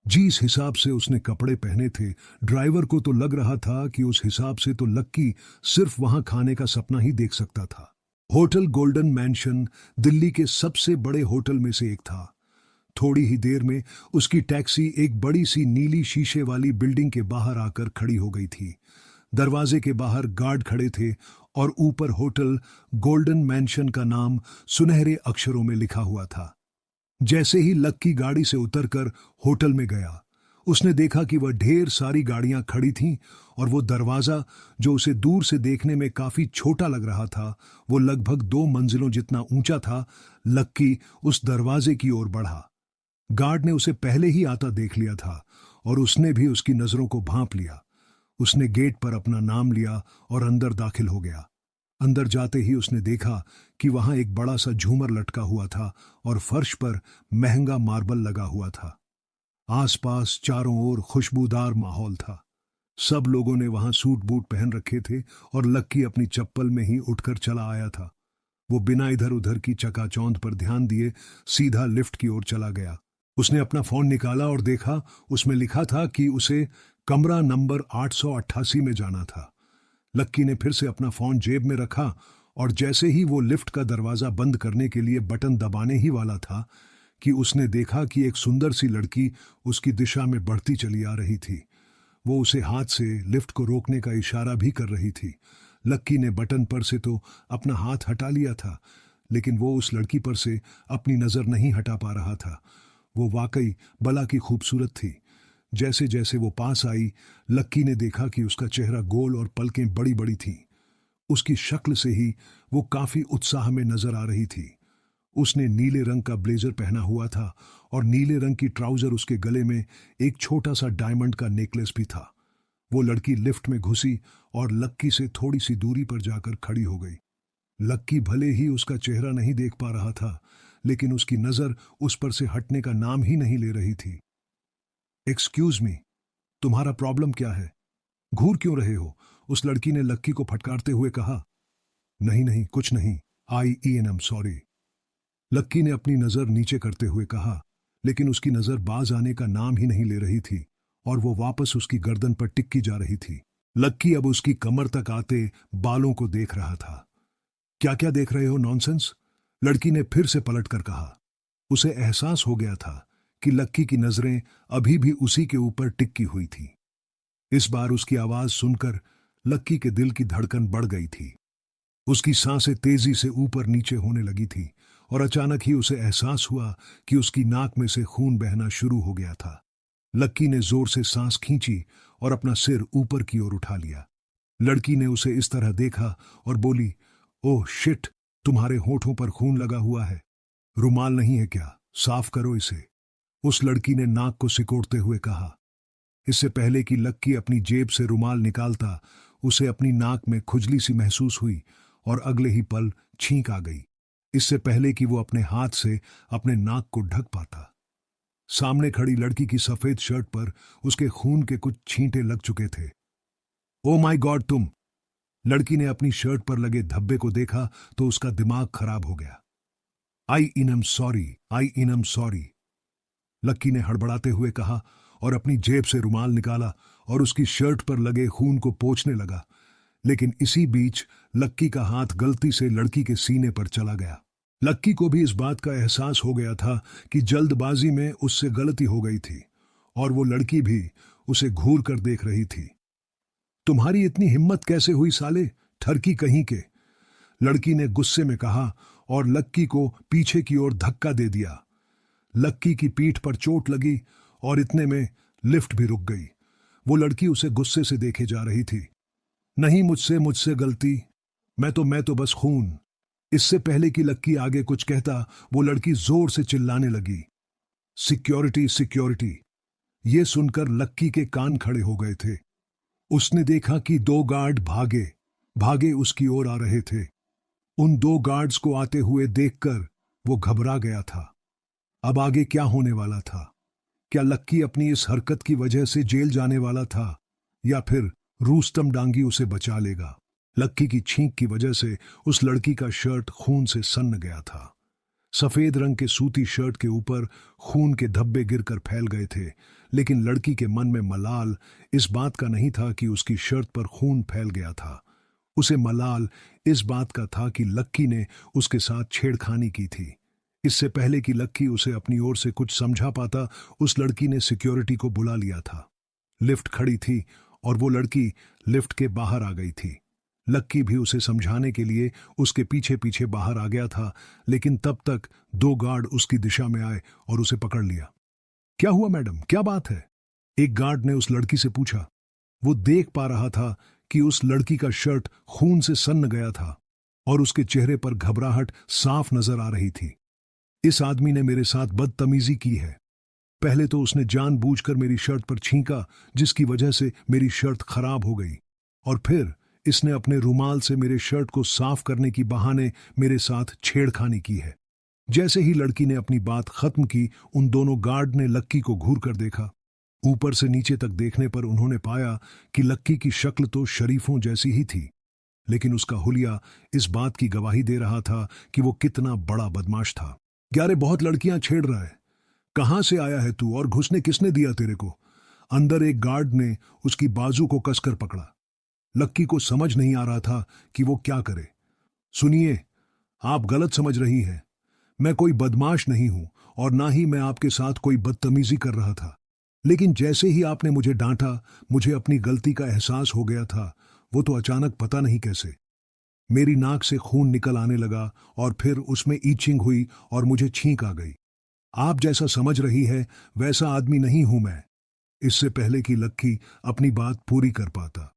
Speaker 1: जिस हिसाब से उसने कपड़े पहने थे, ड्राइवर को तो लग रहा था कि उस हिसाब से तो लक्की सिर्फ वहां खाने का सपना ही देख सकता था। होटल गोल्डन मैंशन दिल्ली के सबसे बड़े होटल में से एक था। थोड़ी ही देर में उसकी टैक्सी एक बड़ी सी नीली शीशे वाली बिल्डिंग के बाहर आकर खड़ी हो गई थी। दरवाजे के बाहर गार्ड खड़े थे और ऊपर होटल गोल्डन मैंशन का नाम सुनहरे अक्षरों में लिखा हुआ था। जैसे ही लक्की गाड़ी से उतरकर होटल में गया, उसने देखा कि वह ढेर सारी गाड़ियां खड़ी थीं और वो दरवाजा, जो उसे दूर से देखने में काफी छोटा लग रहा था, वो लगभग 2 मंजिलों जितना ऊंचा था। लक्की उस दरवाजे की ओर बढ़ा। गार्ड ने उसे पहले ही आता देख लिया था और उसने भी उसकी नजरों को भांप लिया। उसने गेट पर अपना नाम लिया और अंदर दाखिल हो गया। अंदर जाते ही उसने देखा कि वहां एक बड़ा सा झूमर लटका हुआ था और फर्श पर महंगा मार्बल लगा हुआ था। आसपास चारों ओर खुशबूदार माहौल था। सब लोगों ने वहां सूट बूट पहन रखे थे और लक्की अपनी चप्पल में ही उठकर चला आया था। वो बिना इधर उधर की चकाचौंध पर ध्यान दिए सीधा लिफ्ट की ओर चला गया। उसने अपना फोन निकाला और देखा, उसमें लिखा था कि उसे कमरा नंबर 888 में जाना था। लक्की ने फिर से अपना फोन जेब में रखा और जैसे ही वो लिफ्ट का दरवाजा बंद करने के लिए बटन दबाने ही वाला था कि उसने देखा कि एक सुंदर सी लड़की उसकी दिशा में बढ़ती चली आ रही थी। वो उसे हाथ से लिफ्ट को रोकने का इशारा भी कर रही थी। लक्की ने बटन पर से तो अपना हाथ हटा लिया था, लेकिन वो उस लड़की पर से अपनी नजर नहीं हटा पा रहा था। वो वाकई बला की खूबसूरत थी। जैसे जैसे वो पास आई, लक्की ने देखा कि उसका चेहरा गोल और पलकें बड़ी बड़ी थीं। उसकी शक्ल से ही वो काफी उत्साह में नजर आ रही थी। उसने नीले रंग का ब्लेजर पहना हुआ था और नीले रंग की ट्राउजर, उसके गले में एक छोटा सा डायमंड का नेकलेस भी था। वो लड़की लिफ्ट में घुसी और लक्की से थोड़ी सी दूरी पर जाकर खड़ी हो गई। लक्की भले ही उसका चेहरा नहीं देख पा रहा था, लेकिन उसकी नजर उस पर से हटने का नाम ही नहीं ले रही थी। एक्सक्यूज मी, तुम्हारा प्रॉब्लम क्या है? घूर क्यों रहे हो? उस लड़की ने लक्की को फटकारते हुए कहा। नहीं नहीं, कुछ नहीं, आई सॉरी। लक्की ने अपनी नजर नीचे करते हुए कहा, लेकिन उसकी नजर बाज आने का नाम ही नहीं ले रही थी और वो वापस उसकी गर्दन पर टिक्की जा रही थी। लक्की अब उसकी कमर तक आते बालों को देख रहा था। क्या क्या देख रहे हो, नॉनसेंस? लड़की ने फिर से पलटकर कहा। उसे एहसास हो गया था कि लक्की की नजरें अभी भी उसी के ऊपर टिक्की हुई थी। इस बार उसकी आवाज सुनकर लक्की के दिल की धड़कन बढ़ गई थी। उसकी सांसें तेजी से ऊपर नीचे होने लगी थी और अचानक ही उसे एहसास हुआ कि उसकी नाक में से खून बहना शुरू हो गया था। लक्की ने जोर से सांस खींची और अपना सिर ऊपर की ओर उठा लिया। लड़की ने उसे इस तरह देखा और बोली, ओह शिट, तुम्हारे होठों पर खून लगा हुआ है। रुमाल नहीं है क्या? साफ करो इसे। उस लड़की ने नाक को सिकोड़ते हुए कहा। इससे पहले कि लक्की अपनी जेब से रुमाल निकालता, उसे अपनी नाक में खुजली सी महसूस हुई और अगले ही पल छींक आ गई, इससे पहले कि वो अपने हाथ से अपने नाक को ढक पाता। सामने खड़ी लड़की की सफेद शर्ट पर उसके खून के कुछ छींटे लग चुके थे। ओ माय गॉड, तुम! लड़की ने अपनी शर्ट पर लगे धब्बे को देखा तो उसका दिमाग खराब हो गया। आई एम सॉरी, लक्की ने हड़बड़ाते हुए कहा और अपनी जेब से रुमाल निकाला और उसकी शर्ट पर लगे खून को पोंछने लगा। लेकिन इसी बीच लक्की का हाथ गलती से लड़की के सीने पर चला गया। लक्की को भी इस बात का एहसास हो गया था कि जल्दबाजी में उससे गलती हो गई थी और वो लड़की भी उसे घूर कर देख रही थी। तुम्हारी इतनी हिम्मत कैसे हुई साले, ठरकी कहीं के! लड़की ने गुस्से में कहा और लक्की को पीछे की ओर धक्का दे दिया। लक्की की पीठ पर चोट लगी और इतने में लिफ्ट भी रुक गई। वो लड़की उसे गुस्से से देखे जा रही थी। नहीं, मुझसे गलती, मैं तो बस खून। इससे पहले कि लक्की आगे कुछ कहता, वो लड़की जोर से चिल्लाने लगी, सिक्योरिटी। ये सुनकर लक्की के कान खड़े हो गए थे। उसने देखा कि 2 गार्ड भागे उसकी ओर आ रहे थे। उन 2 गार्ड्स को आते हुए देखकर वो घबरा गया था। अब आगे क्या होने वाला था? क्या लक्की अपनी इस हरकत की वजह से जेल जाने वाला था या फिर रूस्तम डांगी उसे बचा लेगा? लक्की की छींक की वजह से उस लड़की का शर्ट खून से सन्न गया था। सफेद रंग के सूती शर्ट के ऊपर खून के धब्बे गिरकर फैल गए थे, लेकिन लड़की के मन में मलाल इस बात का नहीं था कि उसकी शर्ट पर खून फैल गया था। उसे मलाल इस बात का था कि लक्की ने उसके साथ छेड़खानी की थी। इससे पहले कि लक्की उसे अपनी ओर से कुछ समझा पाता, उस लड़की ने सिक्योरिटी को बुला लिया था। लिफ्ट खड़ी थी और वो लड़की लिफ्ट के बाहर आ गई थी। लक्की भी उसे समझाने के लिए उसके पीछे पीछे बाहर आ गया था, लेकिन तब तक 2 गार्ड उसकी दिशा में आए और उसे पकड़ लिया। क्या हुआ मैडम, क्या बात है? एक गार्ड ने उस लड़की से पूछा। वो देख पा रहा था कि उस लड़की का शर्ट खून से सन्न गया था और उसके चेहरे पर घबराहट साफ नजर आ रही थी। इस आदमी ने मेरे साथ बदतमीजी की है। पहले तो उसने जानबूझकर मेरी शर्ट पर छींका, जिसकी वजह से मेरी शर्ट खराब हो गई, और फिर इसने अपने रुमाल से मेरे शर्ट को साफ करने की बहाने मेरे साथ छेड़खानी की है। जैसे ही लड़की ने अपनी बात खत्म की, उन दोनों गार्ड ने लक्की को घूर कर देखा। ऊपर से नीचे तक देखने पर उन्होंने पाया कि लक्की की शक्ल तो शरीफों जैसी ही थी, लेकिन उसका हुलिया इस बात की गवाही दे रहा था कि वो कितना बड़ा बदमाश था। ग्यारह बहुत लड़कियां छेड़ रहा है। कहां से आया है तू और घुसने किसने दिया तेरे को? अंदर एक गार्ड ने उसकी बाजू को कसकर पकड़ा। लक्की को समझ नहीं आ रहा था कि वो क्या करे। सुनिए, आप गलत समझ रही हैं। मैं कोई बदमाश नहीं हूं और ना ही मैं आपके साथ कोई बदतमीजी कर रहा था। लेकिन जैसे ही आपने मुझे डांटा, मुझे अपनी गलती का एहसास हो गया था। वो तो अचानक पता नहीं कैसे मेरी नाक से खून निकल आने लगा और फिर उसमें ईचिंग हुई और मुझे छींक आ गई। आप जैसा समझ रही है वैसा आदमी नहीं हूं मैं। इससे पहले कि लक्की अपनी बात पूरी कर पाता,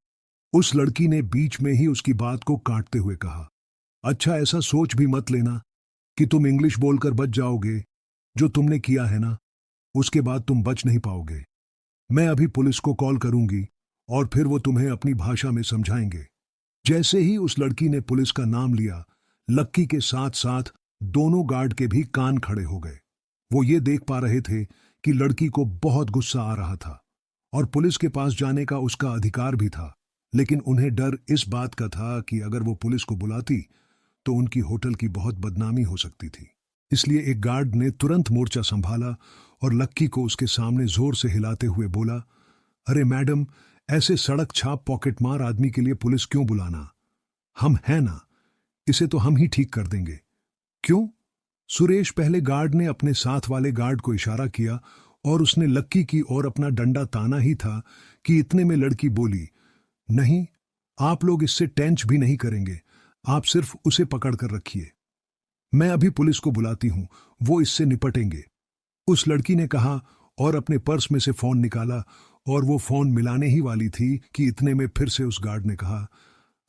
Speaker 1: उस लड़की ने बीच में ही उसकी बात को काटते हुए कहा, अच्छा ऐसा सोच भी मत लेना कि तुम इंग्लिश बोलकर बच जाओगे। जो तुमने किया है ना, उसके बाद तुम बच नहीं पाओगे। मैं अभी पुलिस को कॉल करूंगी और फिर वो तुम्हें अपनी भाषा में समझाएंगे। जैसे ही उस लड़की ने पुलिस का नाम लिया, लक्की के साथ साथ दोनों गार्ड के भी कान खड़े हो गए। वो ये देख पा रहे थे कि लड़की को बहुत गुस्सा आ रहा था और पुलिस के पास जाने का उसका अधिकार भी था, लेकिन उन्हें डर इस बात का था कि अगर वो पुलिस को बुलाती तो उनकी होटल की बहुत बदनामी हो सकती थी। इसलिए एक गार्ड ने तुरंत मोर्चा संभाला और लक्की को उसके सामने जोर से हिलाते हुए बोला, अरे मैडम, ऐसे सड़क छाप पॉकेट मार आदमी के लिए पुलिस क्यों बुलाना? हम हैं ना, इसे तो हम ही ठीक कर देंगे। क्यों? सुरेश, पहले गार्ड ने अपने साथ वाले गार्ड को इशारा किया और उसने लक्की की ओर अपना डंडा ताना ही था कि इतने में लड़की बोली, नहीं, आप लोग इससे टेंच भी नहीं करेंगे, आप सिर्फ उसे पकड़ कर रखिए। मैं अभी पुलिस को बुलाती हूं, वो इससे निपटेंगे। उस लड़की ने कहा और अपने पर्स में से फोन निकाला और वो फोन मिलाने ही वाली थी कि इतने में फिर से उस गार्ड ने कहा,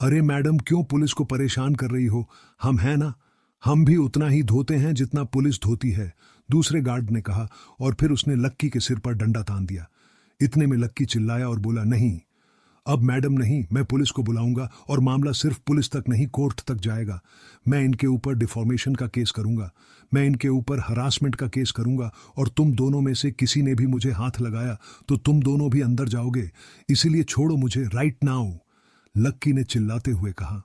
Speaker 1: अरे मैडम, क्यों पुलिस को परेशान कर रही हो? हम हैं ना, हम भी उतना ही धोते हैं जितना पुलिस धोती है, दूसरे गार्ड ने कहा और फिर उसने लक्की के सिर पर डंडा तान दिया। इतने में लक्की चिल्लाया और बोला, नहीं, अब मैडम नहीं, मैं पुलिस को बुलाऊंगा और मामला सिर्फ पुलिस तक नहीं कोर्ट तक जाएगा। मैं इनके ऊपर डिफॉर्मेशन का केस करूंगा, मैं इनके ऊपर हरासमेंट का केस करूंगा और तुम दोनों में से किसी ने भी मुझे हाथ लगाया तो तुम दोनों भी अंदर जाओगे, इसीलिए छोड़ो मुझे राइट नाउ, लक्की ने चिल्लाते हुए कहा।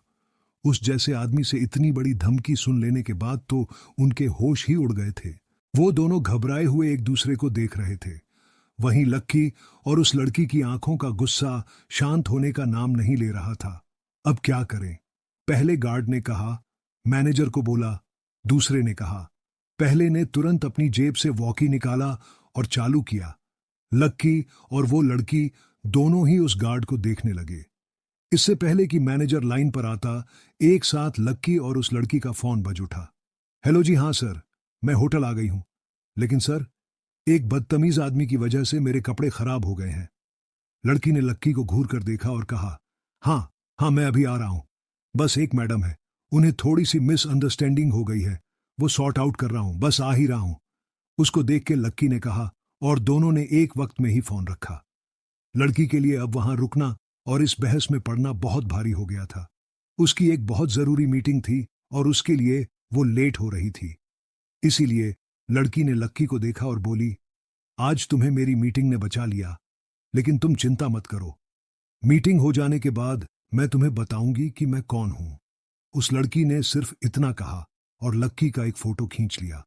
Speaker 1: उस जैसे आदमी से इतनी बड़ी धमकी सुन लेने के बाद तो उनके होश ही उड़ गए थे। वो दोनों घबराए हुए एक दूसरे को देख रहे थे। वहीं लक्की और उस लड़की की आंखों का गुस्सा शांत होने का नाम नहीं ले रहा था। अब क्या करें? पहले गार्ड ने कहा, मैनेजर को बोला, दूसरे ने कहा। पहले ने तुरंत अपनी जेब से वॉकी निकाला और चालू किया। लक्की और वो लड़की दोनों ही उस गार्ड को देखने लगे। इससे पहले कि मैनेजर लाइन पर आता, एक साथ लक्की और उस लड़की का फोन बज उठा। हेलो जी, हाँ सर, मैं होटल आ गई हूं, लेकिन सर, एक बदतमीज आदमी की वजह से मेरे कपड़े खराब हो गए हैं। लड़की ने लक्की को घूर कर देखा और कहा, हाँ हाँ, मैं अभी आ रहा हूं, बस एक मैडम है, उन्हें थोड़ी सी मिसअंडरस्टैंडिंग हो गई है, वो सॉर्ट आउट कर रहा हूं, बस आ ही रहा हूं। उसको देख के लक्की ने कहा और दोनों ने एक वक्त में ही फोन रखा। लड़की के लिए अब वहां रुकना और इस बहस में पड़ना बहुत भारी हो गया था। उसकी एक बहुत जरूरी मीटिंग थी और उसके लिए वो लेट हो रही थी। इसीलिए लड़की ने लक्की को देखा और बोली, आज तुम्हें मेरी मीटिंग ने बचा लिया, लेकिन तुम चिंता मत करो, मीटिंग हो जाने के बाद मैं तुम्हें बताऊंगी कि मैं कौन हूं। उस लड़की ने सिर्फ इतना कहा और लक्की का एक फोटो खींच लिया।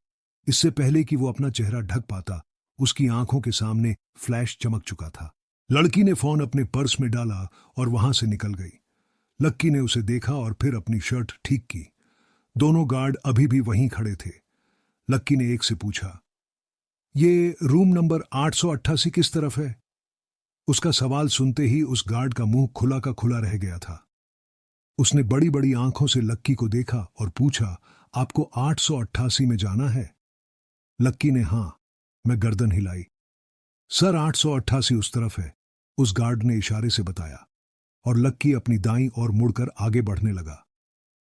Speaker 1: इससे पहले कि वो अपना चेहरा ढक पाता, उसकी आंखों के सामने फ्लैश चमक चुका था। लड़की ने फोन अपने पर्स में डाला और वहां से निकल गई। लक्की ने उसे देखा और फिर अपनी शर्ट ठीक की। दोनों गार्ड अभी भी वहीं खड़े थे। लक्की ने एक से पूछा, ये रूम नंबर 888 किस तरफ है? उसका सवाल सुनते ही उस गार्ड का मुंह खुला का खुला रह गया था। उसने बड़ी बड़ी आंखों से लक्की को देखा और पूछा, आपको 888 में जाना है? लक्की ने हाँ, मैं गर्दन हिलाई। सर 888 उस तरफ है, उस गार्ड ने इशारे से बताया। और लक्की अपनी दाईं ओर मुड़कर आगे बढ़ने लगा।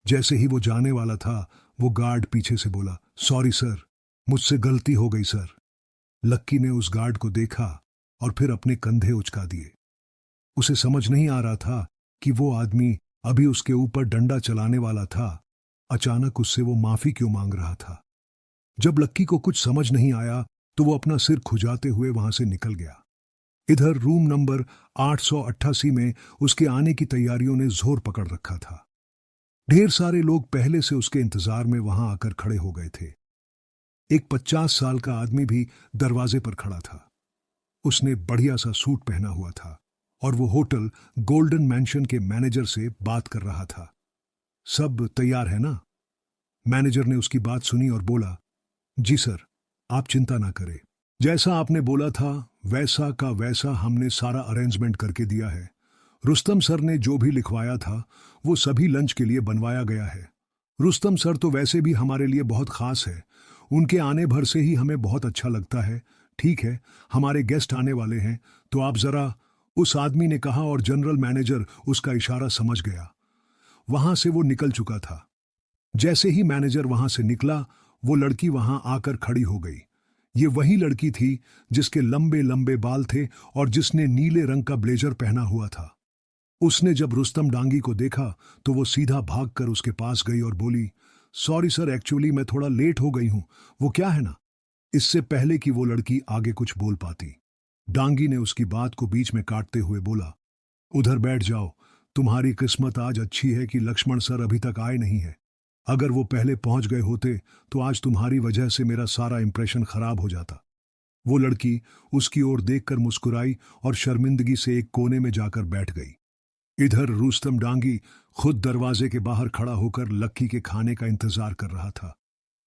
Speaker 1: जैसे ही वो जाने वाला था, वो गार्ड पीछे से बोला, सॉरी सर, मुझसे गलती हो गई सर। लक्की ने उस गार्ड को देखा और फिर अपने कंधे उचका दिए। उसे समझ नहीं आ रहा था कि वो आदमी अभी उसके ऊपर डंडा चलाने वाला था, अचानक उससे वो माफी क्यों मांग रहा था। जब लक्की को कुछ समझ नहीं आया तो वो अपना सिर खुजाते हुए वहां से निकल गया। इधर रूम नंबर 888 में उसके आने की तैयारियों ने जोर पकड़ रखा था। ढेर सारे लोग पहले से उसके इंतजार में वहां आकर खड़े हो गए थे। एक 50 साल का आदमी भी दरवाजे पर खड़ा था। उसने बढ़िया सा सूट पहना हुआ था और वो होटल गोल्डन मैंशन के मैनेजर से बात कर रहा था। सब तैयार है ना? मैनेजर ने उसकी बात सुनी और बोला, जी सर, आप चिंता ना करें। जैसा आपने बोला था वैसा का वैसा हमने सारा अरेंजमेंट करके दिया है। रुस्तम सर ने जो भी लिखवाया था वो सभी लंच के लिए बनवाया गया है। रुस्तम सर तो वैसे भी हमारे लिए बहुत खास है, उनके आने भर से ही हमें बहुत अच्छा लगता है। ठीक है, हमारे गेस्ट आने वाले हैं तो आप जरा, उस आदमी ने कहा और जनरल मैनेजर उसका इशारा समझ गया। वहां से वो निकल चुका था। जैसे ही मैनेजर वहां से निकला, वो लड़की वहां आकर खड़ी हो गई। ये वही लड़की थी जिसके लंबे लंबे बाल थे और जिसने नीले रंग का ब्लेजर पहना हुआ था। उसने जब रुस्तम डांगी को देखा तो वो सीधा भागकर उसके पास गई और बोली, सॉरी सर, एक्चुअली मैं थोड़ा लेट हो गई हूं। वो क्या है ना, इससे पहले कि वो लड़की आगे कुछ बोल पाती, डांगी ने उसकी बात को बीच में काटते हुए बोला, उधर बैठ जाओ। तुम्हारी किस्मत आज अच्छी है कि लक्ष्मण सर अभी तक आए नहीं है। अगर वो पहले पहुंच गए होते तो आज तुम्हारी वजह से मेरा सारा इंप्रेशन खराब हो जाता। वो लड़की उसकी ओर देखकर मुस्कुराई और शर्मिंदगी से एक कोने में जाकर बैठ गई। इधर रुस्तम डांगी खुद दरवाजे के बाहर खड़ा होकर लक्की के खाने का इंतजार कर रहा था।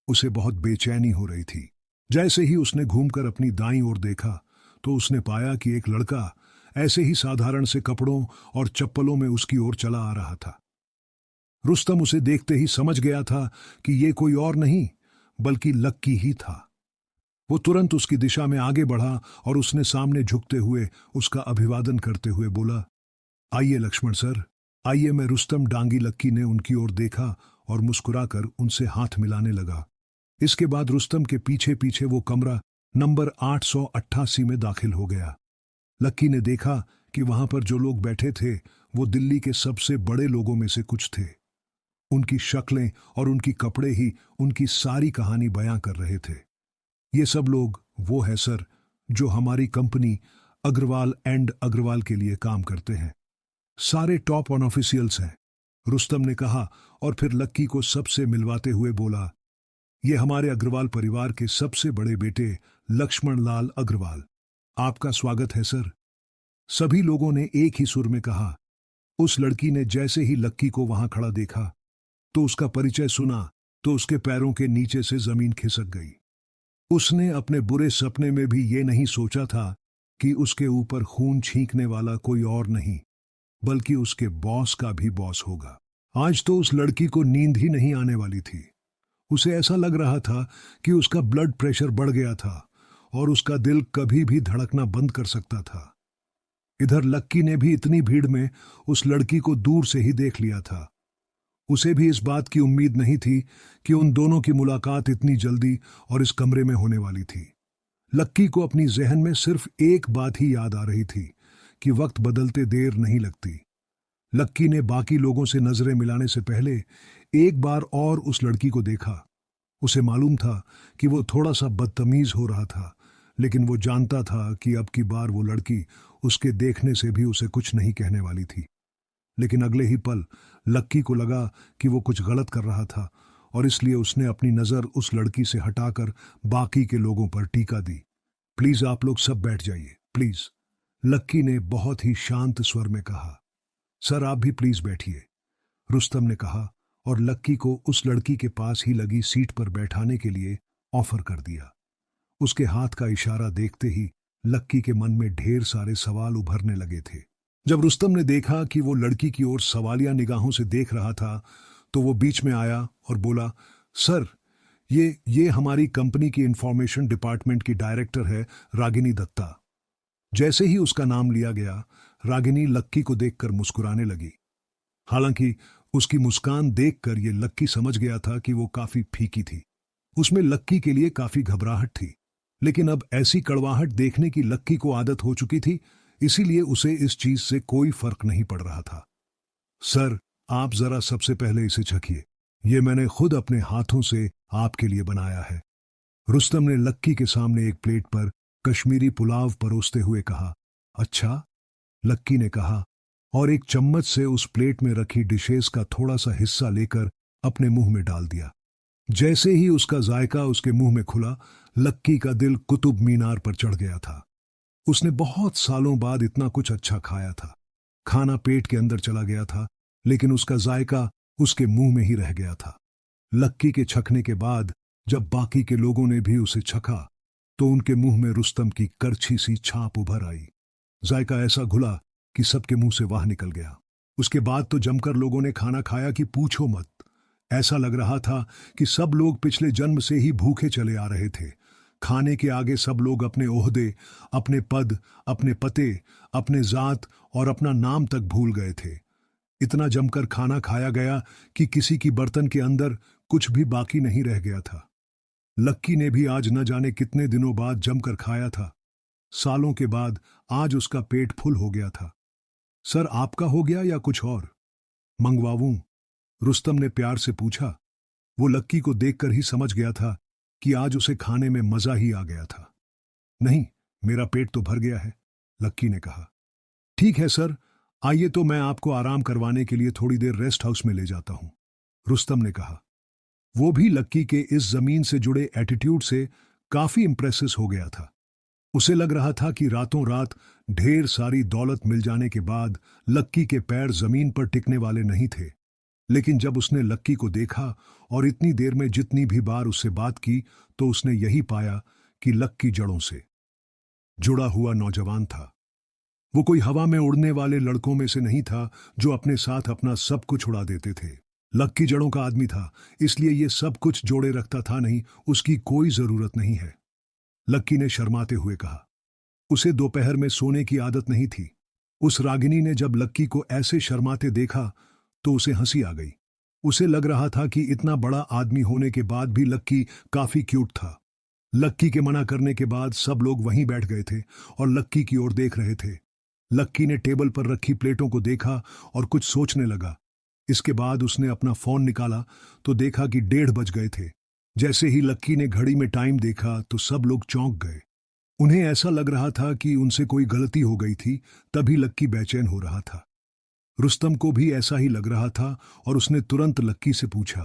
Speaker 1: उसे बहुत बेचैनी हो रही थी। जैसे ही उसने घूमकर अपनी दाईं ओर देखा तो उसने पाया कि एक लड़का ऐसे ही साधारण से कपड़ों और चप्पलों में उसकी ओर चला आ रहा था। रुस्तम उसे देखते ही समझ गया था कि ये कोई और नहीं बल्कि लक्की ही था। वो तुरंत उसकी दिशा में आगे बढ़ा और उसने सामने झुकते हुए उसका अभिवादन करते हुए बोला, आइए लक्ष्मण सर, आइए। मैं रुस्तम डांगी। लक्की ने उनकी ओर देखा और मुस्कुराकर उनसे हाथ मिलाने लगा। इसके बाद रुस्तम के पीछे पीछे वो कमरा नंबर 888 में दाखिल हो गया। लक्की ने देखा कि वहां पर जो लोग बैठे थे वो दिल्ली के सबसे बड़े लोगों में से कुछ थे। उनकी शक्लें और उनकी कपड़े ही उनकी सारी कहानी बयां कर रहे थे। ये सब लोग वो है सर जो हमारी कंपनी अग्रवाल एंड अग्रवाल के लिए काम करते हैं। सारे टॉप ऑन ऑफिशियल्स हैं, रुस्तम ने कहा और फिर लक्की को सबसे मिलवाते हुए बोला, ये हमारे अग्रवाल परिवार के सबसे बड़े बेटे लक्ष्मण लाल अग्रवाल। आपका स्वागत है सर। सभी लोगों ने एक ही सुर में कहा। उस लड़की ने जैसे ही लक्की को वहां खड़ा देखा तो उसका परिचय सुना तो उसके पैरों के नीचे से जमीन खिसक गई। उसने अपने बुरे सपने में भी ये नहीं सोचा था कि उसके ऊपर खून छींकने वाला कोई और नहीं बल्कि उसके बॉस का भी बॉस होगा। आज तो उस लड़की को नींद ही नहीं आने वाली थी। उसे ऐसा लग रहा था कि उसका ब्लड प्रेशर बढ़ गया था और उसका दिल कभी भी धड़कना बंद कर सकता था। इधर लक्की ने भी इतनी भीड़ में उस लड़की को दूर से ही देख लिया था। उसे भी इस बात की उम्मीद नहीं थी कि उन दोनों की मुलाकात इतनी जल्दी और इस कमरे में होने वाली थी। लक्की को अपनी जहन में सिर्फ एक बात ही याद आ रही थी कि वक्त बदलते देर नहीं लगती। लक्की ने बाकी लोगों से नजरें मिलाने से पहले एक बार और उस लड़की को देखा। उसे मालूम था कि वो थोड़ा सा बदतमीज हो रहा था, लेकिन वो जानता था कि अब की बार वो लड़की उसके देखने से भी उसे कुछ नहीं कहने वाली थी। लेकिन अगले ही पल लक्की को लगा कि वो कुछ गलत कर रहा था और इसलिए उसने अपनी नजर उस लड़की से हटाकर बाकी के लोगों पर टीका दी। प्लीज आप लोग सब बैठ जाइए, प्लीज, लक्की ने बहुत ही शांत स्वर में कहा। सर आप भी प्लीज बैठिए, रुस्तम ने कहा और लक्की को उस लड़की के पास ही लगी सीट पर बैठाने के लिए ऑफर कर दिया। उसके हाथ का इशारा देखते ही लक्की के मन में ढेर सारे सवाल उभरने लगे थे। जब रुस्तम ने देखा कि वो लड़की की ओर सवालिया निगाहों से देख रहा था तो वो बीच में आया और बोला, सर ये हमारी कंपनी की इंफॉर्मेशन डिपार्टमेंट की डायरेक्टर है रागिनी दत्ता। जैसे ही उसका नाम लिया गया, रागिनी लक्की को देखकर मुस्कुराने लगी। हालांकि उसकी मुस्कान देखकर ये लक्की समझ गया था कि वो काफी फीकी थी। उसमें लक्की के लिए काफी घबराहट थी, लेकिन अब ऐसी कड़वाहट देखने की लक्की को आदत हो चुकी थी, इसीलिए उसे इस चीज से कोई फर्क नहीं पड़ रहा था। सर, आप जरा सबसे पहले इसे चखिए। ये मैंने खुद अपने हाथों से आपके लिए बनाया है। रुस्तम ने लक्की के सामने एक प्लेट पर कश्मीरी पुलाव परोसते हुए कहा। अच्छा, लक्की ने कहा और एक चम्मच से उस प्लेट में रखी डिशेस का थोड़ा सा हिस्सा लेकर अपने मुंह में डाल दिया। जैसे ही उसका जायका उसके मुंह में खुला, लक्की का दिल कुतुब मीनार पर चढ़ गया था। उसने बहुत सालों बाद इतना कुछ अच्छा खाया था। खाना पेट के अंदर चला गया था, लेकिन उसका जायका उसके मुंह में ही रह गया था। लक्की के छकने के बाद जब बाकी के लोगों ने भी उसे छका, तो उनके मुंह में रुस्तम की करछी सी छाप उभर आई। जायका ऐसा घुला कि सबके मुंह से वाह निकल गया। उसके बाद तो जमकर लोगों ने खाना खाया कि पूछो मत। ऐसा लग रहा था कि सब लोग पिछले जन्म से ही भूखे चले आ रहे थे। खाने के आगे सब लोग अपने ओहदे, अपने पद, अपने पते, अपने जात और अपना नाम तक भूल गए थे। इतना जमकर खाना खाया गया कि किसी की बर्तन के अंदर कुछ भी बाकी नहीं रह गया था। लक्की ने भी आज न जाने कितने दिनों बाद जमकर खाया था। सालों के बाद आज उसका पेट फुल हो गया था। सर, आपका हो गया या कुछ और मंगवाऊं? रुस्तम ने प्यार से पूछा। वो लक्की को देखकर ही समझ गया था कि आज उसे खाने में मजा ही आ गया था। नहीं, मेरा पेट तो भर गया है, लक्की ने कहा। ठीक है सर, आइए तो मैं आपको आराम करवाने के लिए थोड़ी देर रेस्ट हाउस में ले जाता हूं, रुस्तम ने कहा। वो भी लक्की के इस जमीन से जुड़े एटीट्यूड से काफी इंप्रेसिस हो गया था। उसे लग रहा था कि रातों रात ढेर सारी दौलत मिल जाने के बाद लक्की के पैर जमीन पर टिकने वाले नहीं थे। लेकिन जब उसने लक्की को देखा और इतनी देर में जितनी भी बार उससे बात की, तो उसने यही पाया कि लक्की जड़ों से जुड़ा हुआ नौजवान था। वो कोई हवा में उड़ने वाले लड़कों में से नहीं था जो अपने साथ अपना सब कुछ उड़ा देते थे। लक्की जड़ों का आदमी था, इसलिए ये सब कुछ जोड़े रखता था नहीं, उसकी कोई जरूरत नहीं है, लक्की ने शर्माते हुए कहा। उसे दोपहर में सोने की आदत नहीं थी। उस रागिनी ने जब लक्की को ऐसे शर्माते देखा तो उसे हंसी आ गई। उसे लग रहा था कि इतना बड़ा आदमी होने के बाद भी लक्की काफी क्यूट था। लक्की के मना करने के बाद सब लोग वहीं बैठ गए थे और लक्की की ओर देख रहे थे। लक्की ने टेबल पर रखी प्लेटों को देखा और कुछ सोचने लगा। इसके बाद उसने अपना फोन निकाला तो देखा कि 1:30 बज गए थे। जैसे ही लक्की ने घड़ी में टाइम देखा तो सब लोग चौंक गए। उन्हें ऐसा लग रहा था कि उनसे कोई गलती हो गई थी, तभी लक्की बेचैन हो रहा था। रुस्तम को भी ऐसा ही लग रहा था और उसने तुरंत लक्की से पूछा,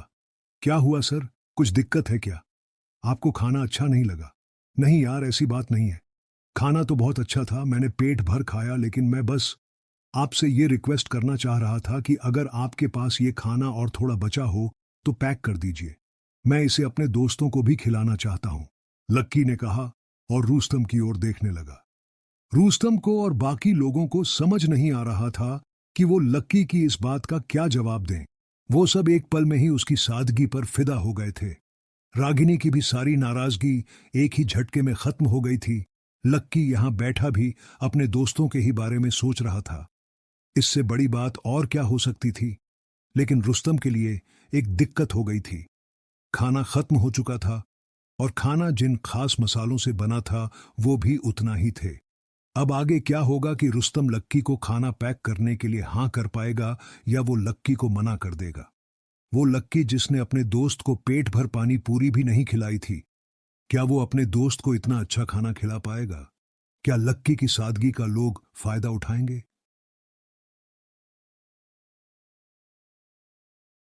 Speaker 1: क्या हुआ सर, कुछ दिक्कत है क्या? आपको खाना अच्छा नहीं लगा? नहीं यार, ऐसी बात नहीं है। खाना तो बहुत अच्छा था, मैंने पेट भर खाया, लेकिन मैं बस आपसे ये रिक्वेस्ट करना चाह रहा था कि अगर आपके पास ये खाना और थोड़ा बचा हो तो पैक कर दीजिए। मैं इसे अपने दोस्तों को भी खिलाना चाहता हूं, लक्की ने कहा और रुस्तम की ओर देखने लगा। रुस्तम को और बाकी लोगों को समझ नहीं आ रहा था कि वो लक्की की इस बात का क्या जवाब दें। वो सब एक पल में ही उसकी सादगी पर फिदा हो गए थे। रागिनी की भी सारी नाराजगी एक ही झटके में खत्म हो गई थी। लक्की यहां बैठा भी अपने दोस्तों के ही बारे में सोच रहा था। इससे बड़ी बात और क्या हो सकती थी? लेकिन रुस्तम के लिए एक दिक्कत हो गई थी। खाना खत्म हो चुका था और खाना जिन खास मसालों से बना था वो भी उतना ही थे। अब आगे क्या होगा कि रुस्तम लक्की को खाना पैक करने के लिए हां कर पाएगा या वो लक्की को मना कर देगा? वो लक्की जिसने अपने दोस्त को पेट भर पानी पूरी भी नहीं खिलाई थी, क्या वो अपने दोस्त को इतना अच्छा खाना खिला पाएगा? क्या लक्की की सादगी का लोग फायदा उठाएंगे?